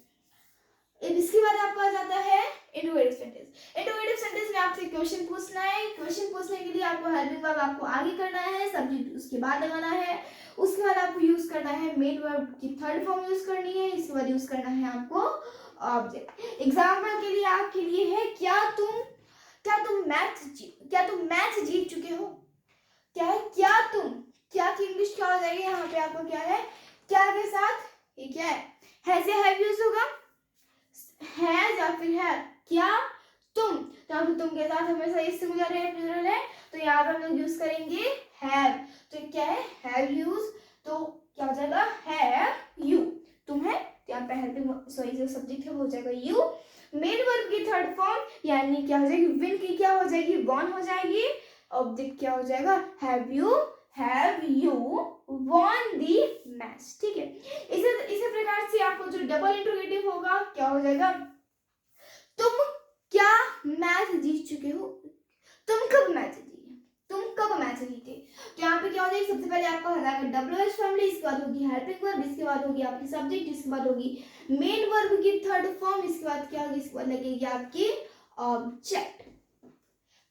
इसके बाद आपको आ जाता है इंट्रोगेटिव सेंटेंस। इंट्रोगेटिव सेंटेंस में आपसे क्वेश्चन पूछना है, क्वेश्चन पूछने के लिए आपको हेल्पिंग वर्ब आपको आगे करना है, सब्जेक्ट उसके बाद लगाना है। उसके बाद आपको यूज करना है मेन वर्ब की थर्ड फॉर्म यूज करनी है, इसके बाद यूज करना है आपको ऑब्जेक्ट। एग्जांपल के लिए आपके लिए है, क्या तुम मैथ जीत चुके हो, क्या है, क्या की इंग्लिश क्या हो जाएगी, यहाँ पे आपको क्या है, क्या के साथ ये क्या है से हैव यूज होगा, है या फिर है, क्या तुम, तो तुम के साथ हमेशा ये सिंगुलर है प्लूरल है, तो यहाँ पर हम लोग यूज करेंगे हैव। तो क्या है, हैव यूज, तो क्या हो जाएगा, हैव यू, तुम है, तो यहाँ पे हेल्पिंग सॉरी जो सब्जेक्ट है वो हो जाएगा यू। मेन वर्ब की थर्ड फॉर्म यानी क्या हो जाएगी, विन की क्या हो जाएगी, वॉन हो जाएगी। ऑब्जेक्ट क्या हो जाएगा, have you won the match, ठीक है। इसी प्रकार से आपको जो डबल इंट्रोगेटिव होगा क्या हो जाएगा, तुम क्या मैच जीत चुके हो, तुम कब मैच जीते, तुम कब मैच जीते। तो यहाँ पे क्या हो जाएगा, सबसे पहले आपका हो जाएगा WH फैमिली, इसके बाद होगी हेल्पिंग वर्ब, इसके बाद होगी आपकी सब्जेक्ट, इसके बाद होगी मेन वर्ब की थर्ड फॉर्म, इसके बाद क्या होगी, इसके बाद लगेगी आपकी ऑब्जेक्ट।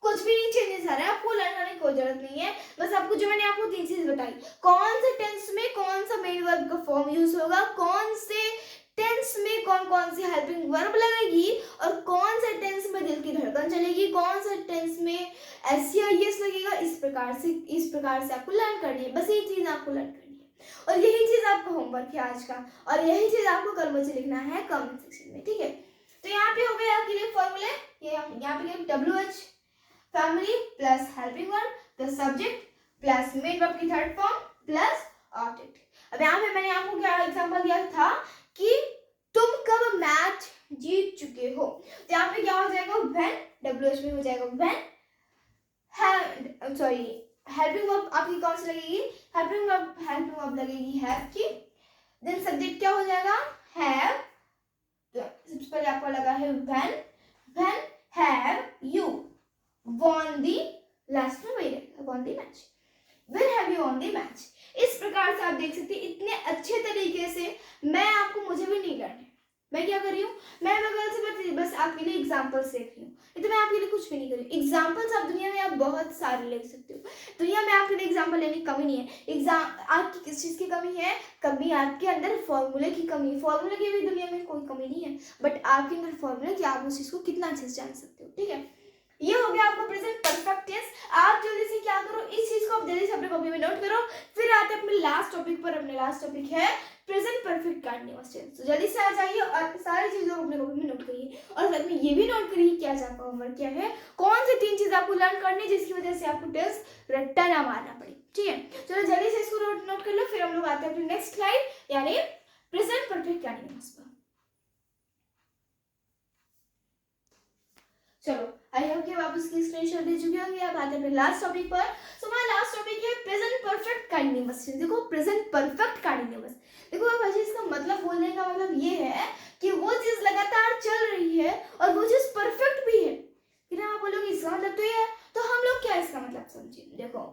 कुछ भी नहीं चेंजेस आ रहा है, आपको लर्न करने की कोई जरूरत नहीं है। बस आपको जो मैंने आपको 3 चीज बताई, कौन से टेंस में कौन सा मेन वर्ब का फॉर्म यूज होगा, कौन से टेंस में कौन कौन सी हेल्पिंग वर्ब लगेगी, और कौन से टेंस में दिल की धड़कन चलेगी, कौन सा टेंस में एस या यस लगेगा, इस प्रकार से आपको लर्न करनी है। बस ये चीज आपको लर्न करनी है और यही चीज आपका होमवर्क है आज का, और यही चीज आपको कल मुझे लिखना है कमेंट सेक्शन में, ठीक है। तो यहाँ पे हो गए आपके लिए फॉर्मूले, यहाँ पे WH family plus helping verb plus subject plus main verb की थर्ड फॉर्म प्लस ऑब्जेक्ट। अब यहाँ पे मैंने आपको क्या एग्जांपल दिया था कि तुम कब मैच जीत चुके हो, तो यहाँ पे क्या हो जाएगा, व्हेन, WH में हो जाएगा व्हेन, हेल्पिंग वर्ब आपकी कौन सी लगेगी, हेल्पिंग वर्ब लगेगी हैव की, देन सब्जेक्ट क्या हो जाएगा, हैव, तो सबसे पहले आपको लगा है when have you won the, last में वही रहेगा won the match, when have you won the match। इस प्रकार से आप देख सकते हैं इतने अच्छे तरीके से मैं आपको, मुझे भी नहीं करने, मैं क्या कर रही हूँ, मैं बगल से बस आपके लिए एग्जाम्पल्स देख रही हूँ, तो मैं आपके लिए कुछ भी नहीं कर रही हूँ। एग्जाम्पल्स आप दुनिया में आप बहुत सारे ले सकते हो, दुनिया में आपके लिए एग्जाम्पल लेने की कमी नहीं है। आपकी किस चीज़ की कमी है, कभी आपके अंदर फॉर्मूले की कमी है, फॉर्मूले की भी दुनिया में कोई कमी नहीं है, बट आपके अंदर फॉर्मूला कि आप उस चीज़ को कितना अच्छे से जान सकते हो, ठीक है। ये हो गया आपका प्रेजेंट परफेक्ट टेंस। आप जल्दी से क्या करो, इस चीज को आप जल्दी से अपने कॉपी में नोट करो, फिर आते हैं अपने लास्ट टॉपिक पर। अपने लास्ट टॉपिक है प्रेजेंट परफेक्ट कंटीन्यूअस टेंस। तो जल्दी से आ जाइए और सारी चीजों को अपने कॉपी में नोट करिए, और साथ में ये भी नोट करिए कि आज आपका होमवर्क क्या है, कौन से 3 चीज आपको लर्न करनी है जिसकी वजह से आपको टेंस रट्टा ना मारना पड़े, ठीक है। चलो जल्दी से इसको नोट कर लो, फिर हम लोग आते हैं अपनी नेक्स्ट स्लाइड यानी प्रेजेंट परफेक्ट कंटीन्यूअस पर। चलो आई होप कि आप उसकी स्क्रीनशॉट दे चुके होंगे। अब आते हैं अपने लास्ट टॉपिक पर। सो हमारा लास्ट टॉपिक है प्रेजेंट परफेक्ट कंटीन्यूअस। देखो प्रेजेंट परफेक्ट कंटीन्यूअस, देखो अब इसका मतलब बोलने का मतलब ये है कि वो चीज लगातार चल रही है और वो चीज परफेक्ट भी है। फिर आप बोलोगे इसका मतलब तो ये है, तो हम लोग क्या इसका मतलब समझे। देखो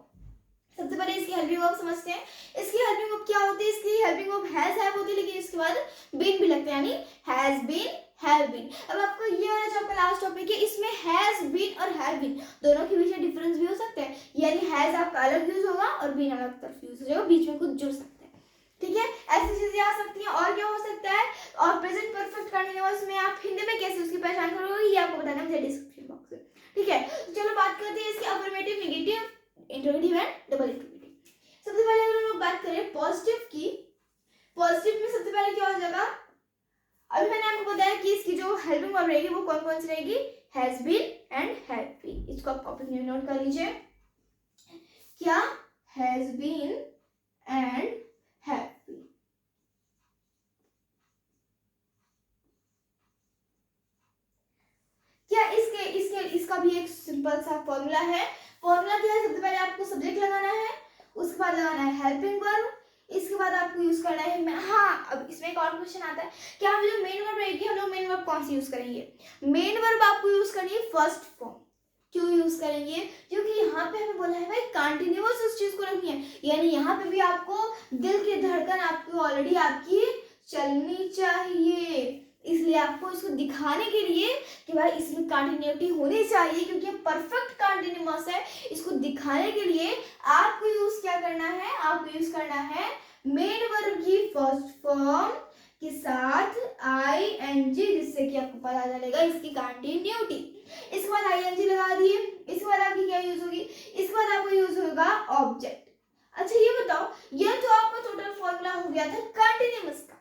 सबसे पहले इसकी हेल्पिंग वर्ब समझते हैं। इसकी हेल्पिंग वर्ब क्या होती है, इसकी हेल्पिंग वर्ब हैज हैव होती है, लेकिन इसके बाद बीन भी लगता है, यानी हैज बीन हैव बीन। अब आपको ये वाला जो आपका लास्ट टॉपिक है इसमें हैज बीन और हैव बीन दोनों के बीच में डिफरेंस भी हो सकता है, यानी हैज आपका अलग यूज होगा और बीन अलग तरफ यूज हो जाएगा, बीच में कुछ जुड़ सकता है, ठीक है। ऐसी चीजें आ सकती हैं। और क्या हो सकता है, और प्रेजेंट परफेक्ट कंटीन्यूअस में आप हिंदी में कैसे उसकी पहचान करोगे ये आपको बताना मुझे डिस्क्रिप्शन बॉक्स में, ठीक है। तो चलो बात करते हैं इसके affirmative, negative, interrogative and double interrogative. सबसे पहले अगर हम लोग बात करें पॉजिटिव की, पॉजिटिव में सबसे पहले क्या हो जाएगा, अभी मैंने आपको बताया कि इसकी जो हेल्पिंग वर्ब रहेगी वो कौन कौन सी रहेगी, has been and have been. इसको आप कॉपी में नोट कर लीजिए, क्या has been and have been. क्या इसका भी एक सिंपल सा फॉर्मूला है। फॉर्मूला क्या है, सबसे पहले आपको सब्जेक्ट लगाना है, उसके बाद लगाना है हेल्पिंग वर्ब, इसके बाद आपको यूज करना है हाँ। अब इसमें एक और क्वेश्चन आता है कि हम जो मेन वर्ब रहेगी हम लोग मेन वर्ब कौन सी यूज करेंगे। मेन वर्ब आपको यूज करनी है फर्स्ट फॉर्म। क्यों यूज करेंगे, क्योंकि यहाँ पे हमें बोला है भाई कंटिन्यूअस उस चीज को रखनी है, यानी यहाँ पे भी आपको दिल की धड़कन आपको ऑलरेडी आपकी चलनी चाहिए, इसलिए आपको इसको दिखाने के लिए कि भाई इसमें कंटिन्यूटी होनी चाहिए क्योंकि परफेक्ट कंटिन्यूअस है, इसको दिखाने के लिए आपको यूज क्या करना है, आपको यूज करना है मेन वर्ब की फर्स्ट फॉर्म के साथ आईएनजी, जिससे कि आपको पता चलेगा इसकी कंटिन्यूटी। इसके बाद आईएनजी लगा दिए, इसके बाद आपकी क्या यूज होगी, इसके बाद आपको यूज होगा ऑब्जेक्ट। अच्छा ये बताओ, ये तो आपका टोटल फॉर्मूला हो गया था कंटिन्यूअस का,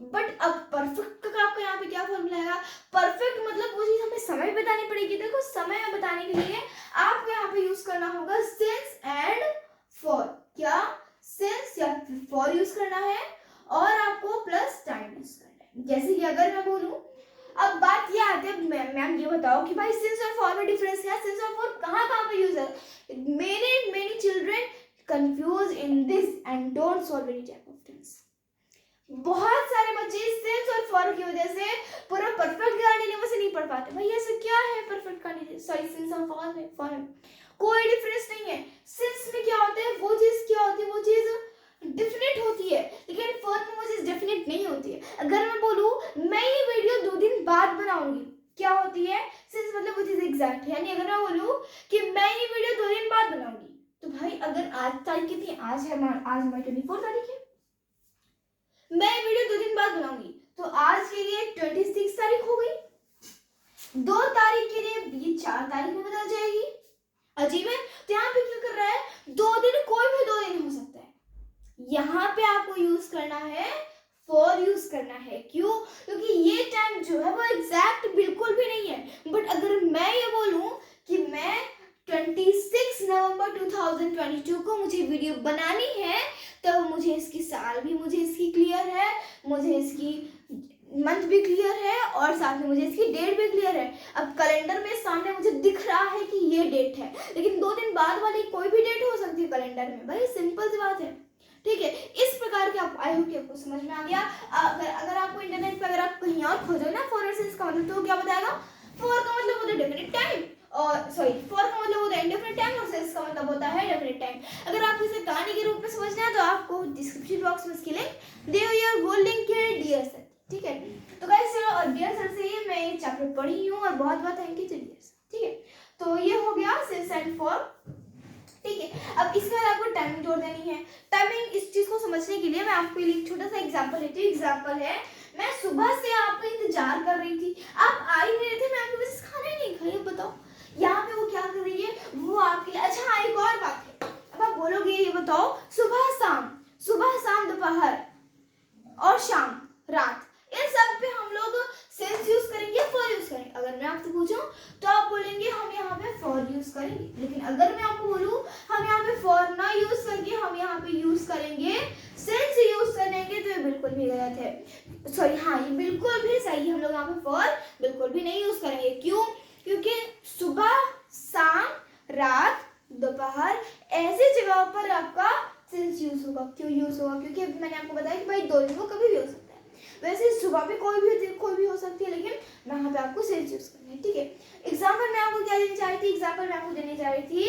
बट अब परफेक्ट का आपका यहाँ पे क्या फॉर्मूला आएगा। परफेक्ट मतलब वो चीज हमें समय बतानी पड़ेगी। देखो समय में बताने के लिए आपको यहाँ पे यूज करना होगा सिंस एंड फॉर। क्या सिंस या फॉर यूज करना है और आपको प्लस टाइम यूज करना है। जैसे कि अगर मैं बोलूं, अब बात ये आती है मैम ये बताओ कि भाई सिंस और फॉर में डिफरेंस है, सिंस और फॉर कहाँ पे यूज है। Many children confuse in this and don't solve any type of tense. बहुत सारे बच्चे सिंस और फॉर की वजह से पूरा परफेक्ट कंटीन्यूअस नहीं पढ़ पाते। भाई ऐसा क्या है परफेक्ट कंटीन्यूअस, सॉरी सिंस और फॉर में कोई डिफरेंस नहीं है। सिंस में क्या होता है, वो चीज क्या होती है, वो चीज डेफिनेट होती है, लेकिन फॉर में वो चीज डेफिनेट नहीं होती है। अगर मैं बोलूँ मैं ये वीडियो 2 दिन बाद बनाऊंगी, क्या होती है, सिंस मतलब वो चीज एग्जैक्ट है। यानी अगर मैं बोलूँ कि मैं ये वीडियो 2 दिन बाद बनाऊंगी, तो भाई अगर आज तारीख कितनी, आज हमारी 24 तारीख है, मैं ये वीडियो 2 दिन बाद बनाऊंगी, तो आज के लिए 26 तारीख हो गई, 2 तारीख के लिए ये 4 तारीख में बदल जाएगी। अजीब है। तो यहाँ पे क्या कर रहा है, 2 दिन, कोई भी 2 दिन हो सकता है। यहाँ पे आपको यूज करना है, फॉर यूज करना है। क्यों? क्योंकि ये टाइम जो है वो एग्जैक्ट बिल्कुल भी नहीं है। बट अगर मैं ये बोलूं कि मैं 26 नवंबर 2022 को मुझे वीडियो बनानी है, तो मुझे इसकी साल भी मुझे इसकी क्लियर है, मुझे इसकी मंथ भी क्लियर है, और साथ में मुझे इसकी डेट भी क्लियर है। अब कैलेंडर में सामने मुझे दिख रहा है कि ये डेट है, लेकिन 2 दिन बाद वाली कोई भी डेट हो सकती है कैलेंडर में। भाई सिंपल सी बात है, ठीक है। इस प्रकार के आप, आई होप कि आपको समझ में आ गया। अगर आपको इंटरनेट पे अगर आप कहीं और खोजो ना फॉर सेंस का मतलब, तो क्या बताएगा, फॉर का मतलब होता है डेफिनेट टाइम, और सॉरी फॉर का मतलब होता है इंडेफिनिट टाइम, और सेंस का मतलब होता है डेफिनेट टाइम। अगर आपको इसे कहानी के रूप में समझना है तो आपको डिस्क्रिप्शन बॉक्स में इसकी लिंक दे हुई है, वो लिंक है डियर सर, ठीक है। तो गाइस चलो, और डियर सर से ही मैं ये चैप्टर पढ़ी हूँ, और बहुत बहुत thank you to dear sir, ठीक है। तो ये हो गया सिंस एंड फॉर, ठीक है। अब इसके बाद आपको टाइमिंग जोड़ देनी है। टाइमिंग, इस चीज को समझने के लिए मैं आपके लिए छोटा सा एग्जांपल लेती हूँ। एग्जांपल है, मैं सुबह से आपका इंतजार कर रही थी, आप आ ही नहीं रहे थे, मैं आपके पास खाना ही नहीं खाई। बताओ यहाँ पे वो क्या कर रही है, वो आपके लिए, अच्छा हाँ एक और बात है, अब आप बोलोगे ये बताओ, सुबह शाम दोपहर और शाम रात, इन सब पे हम लोग सेंस यूज करेंगे, फॉर यूज करेंगे। अगर मैं आपसे पूछूं तो आप बोलेंगे हम यहाँ पे फॉर यूज करेंगे, लेकिन अगर मैं आपको बोलूं हम यहाँ पे फॉर ना यूज करके हम यहाँ पे यूज करेंगे, सेंस यूज करेंगे, तो ये बिल्कुल भी गलत है। सॉरी हाँ, ये बिल्कुल भी सही है, हम लोग यहाँ पे फॉर बिल्कुल भी नहीं यूज करेंगे। क्यों? क्योंकि सुबह शाम रात दोपहर ऐसी जगहों पर आपका सेंस यूज होगा। क्यों यूज होगा? क्योंकि अभी मैंने आपको बताया कि भाई 2 दिन वो कभी भी हो सकता है, वैसे सुबह भी कोई भी हो सकती है, लेकिन वहां पे आपको सेंस यूज करना है, ठीक है। एग्जाम्पल मैं आपको क्या देनी चाह रही थी, एग्जाम्पल मैं आपको देने जा रही थी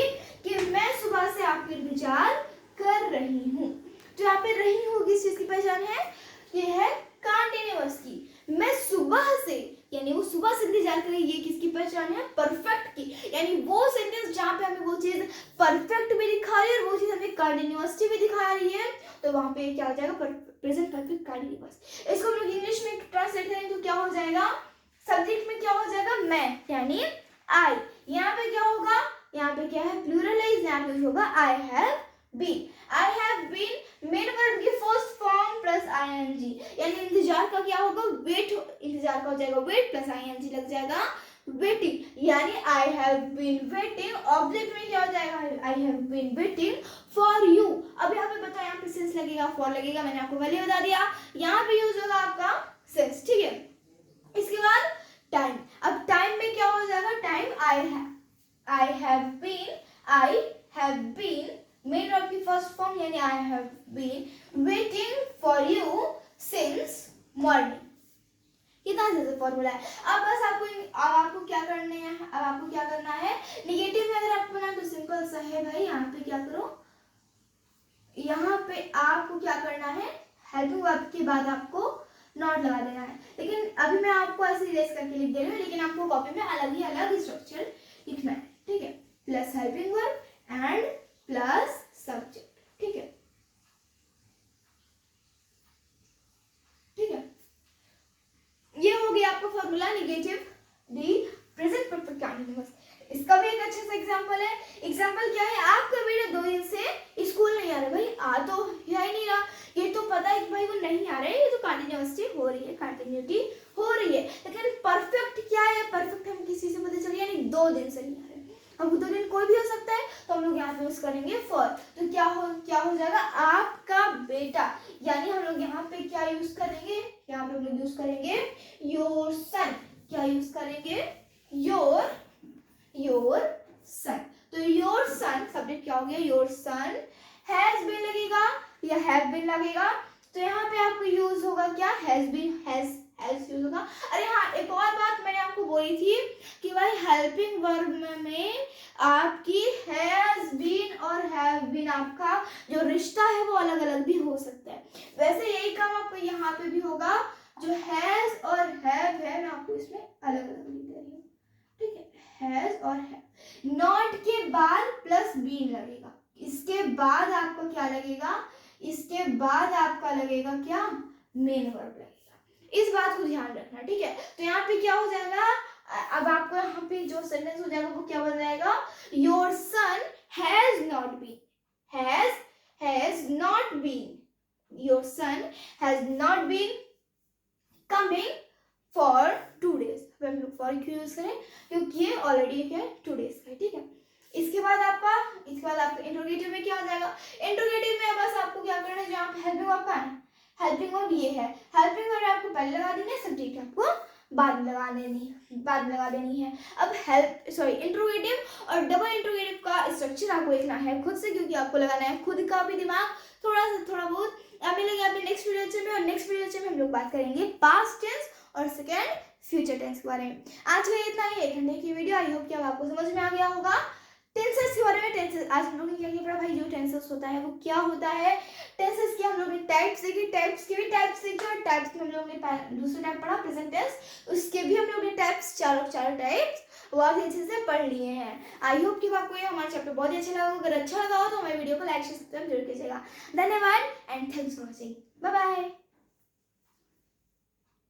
कि मैं सुबह से आपके इंतजार कर रही हूँ। तो यहाँ पे रही हूँ किस चीज की पहचान है, ये है कंटिन्यूअस की। मैं सुबह से, यानी वो सुबह से इंतजार कर रही है, ये किसकी पहचान है, परफेक्ट की। यानी वो सेंटेंस जहाँ पे हमें वो चीज परफेक्ट भी दिखा रही है और वो चीज हमें कंटिन्यूअसली भी दिखा रही है, तो वहां पे क्या हो जाएगा, प्रेजेंट परफेक्ट कंटिन्यूअस। इसको हम लोग इंग्लिश में ट्रांसलेट करेंगे तो क्या हो जाएगा, सब्जेक्ट में क्या हो जाएगा, मैं, यानी आई। यहाँ पे क्या होगा, यहाँ पे क्या है, प्लूरल है, यहाँ पे होगा I have been. I have been main verb की फर्स्ट फॉर्म प्लस आईएनजी, यानी इंतजार का क्या होगा, वेट, इंतजार का हो जाएगा वेट प्लस आईएनजी लग जाएगा वेटिंग, यानी I have been waiting. Object में क्या हो जाएगा, I have been waiting for you. अब यहाँ पे बताओ, यहाँ पे सेंस लगेगा, फॉर लगेगा, मैंने आपको पहले बता दिया, यहाँ पे यूज होगा आपका सेंस, ठीक है। इसके बाद टाइम, अब टाइम में क्या हो जाएगा, time I have been main verb की फर्स्ट फॉर्म, यानी I have been waiting for you since morning. कितना जैसे फॉर्मूला है। अब बस आपको क्या करना है, अब आपको क्या करना है, निगेटिव में अगर आपको बनाना तो सिंपल सा है भाई, यहाँ पे क्या करो, यहाँ पे आपको क्या करना है, हेल्पिंग वर्ब के बाद आपको नॉट लगा देना है। लेकिन अभी मैं आपको ऐसे इरेज करके लिख दे रही हूँ, लेकिन आपको कॉपी में अलग ही स्ट्रक्चर लिखना है, ठीक है। Plus helping verb and plus subject, ठीक है, ठीक है। ये हो गया आपका formula negative the present perfect continuous. इसका भी एक अच्छा सा एग्जांपल है। एग्जांपल क्या है, आपका बेटा 2 दिन से स्कूल नहीं आ रहा, भाई आ तो या ही नहीं रहा, ये तो पता है कि भाई वो नहीं आ रहा है, ये तो कंटिन्यूटी हो रही है, लेकिन परफेक्ट क्या है, परफेक्ट हम किसी से पता चल, यानी 2 दिन से नहीं आ रहे, अब 2 दिन कोई भी हो सकता है, तो हम लोग यहाँ पे यूज करेंगे फॉर। तो क्या हो जाएगा, आपका बेटा, यानी हम लोग यहाँ पे क्या यूज करेंगे, यहाँ पे हम लोग यूज करेंगे योर सन। क्या यूज करेंगे, योर सन। तो योर सन सब्जेक्ट क्या हो गया, योर सन, हैज बीन लगेगा या हैव बीन लगेगा, तो यहाँ पे आपको यूज होगा क्या, हैज बीन, हैज यूज होगा। अरे हाँ, एक और बात मैंने आपको बोली थी कि कि भाई हेल्पिंग वर्ब में आपकी हैज बीन और हैव बीन आपका जो रिश्ता है वो अलग अलग भी हो सकता है। वैसे यही काम आपको यहाँ पे भी होगा, जो हैज और हैव है मैं आपको इसमें अलग अलग लिख दे रही हूँ, ठीक है। हैज और हैव, नॉट के बाद प्लस बीन लगेगा, इसके बाद आपका क्या लगेगा, इसके बाद आपका लगेगा क्या, मेन वर्ब लगेगा। इस बात को ध्यान रखना, ठीक है। तो यहाँ पे क्या हो जाएगा, अब आपको यहाँ पे जो सेंटेंस हो जाएगा वो क्या बन जाएगा, your son has not been, has not been, your son has not been coming for 2 days। हम लोग फॉर क्यों यूज करें, क्योंकि ये ऑलरेडी क्या है 2 days का है, ठीक है। इसके बाद आपका इंट्रोगेटिव में क्या आ जाएगा, इंट्रोगेटिव में बस आपको क्या करना है, जहाँ पे हेल्पिंग वर्ब का है, हेल्पिंग वर्ब ये है, हेल्पिंग वर्ब आपको पहले लगा देनी है, सब्जेक्ट आपको बाद में लगा देनी है। अब इंट्रोगेटिव और डबल इंट्रोगेटिव का स्ट्रक्चर आपको लिखना है खुद से, क्योंकि आपको लगाना है खुद का भी दिमाग थोड़ा बहुत। अब मिलेंगे आपने नेक्स्ट वीडियो में, और नेक्स्ट वीडियो में हम लोग बात करेंगे पास्ट टेंस और सेकेंड फ्यूचर टेंस के बारे में। आज का इतना ही 1 घंटे की वीडियो, आई होप कि अब आपको समझ में आ गया होगा टेंसेस के बारे में। टेंसेस आज हम लोग ने क्या किया पढ़ा भाई, जो टेंसेस होता है वो क्या होता है, टेंसेस के हम लोग ने टाइप्स देखी, टाइप्स के भी टाइप्स सीखे, और टाइप्स में हम लोग ने दूसरा टाइप पढ़ा प्रेजेंट टेंस, उसके भी हम लोग ने टाइप्स चारों टाइप्स वो आप अच्छे से पढ़ लिए हैं। आई होप कि आपको ये हमारा चैप्टर बहुत ही अच्छा लगा। अगर अच्छा लगा हो तो हमारे वीडियो को लाइक शेयर सब्सक्राइब जरूर कीजिएगा। धन्यवाद and thanks for watching, bye bye.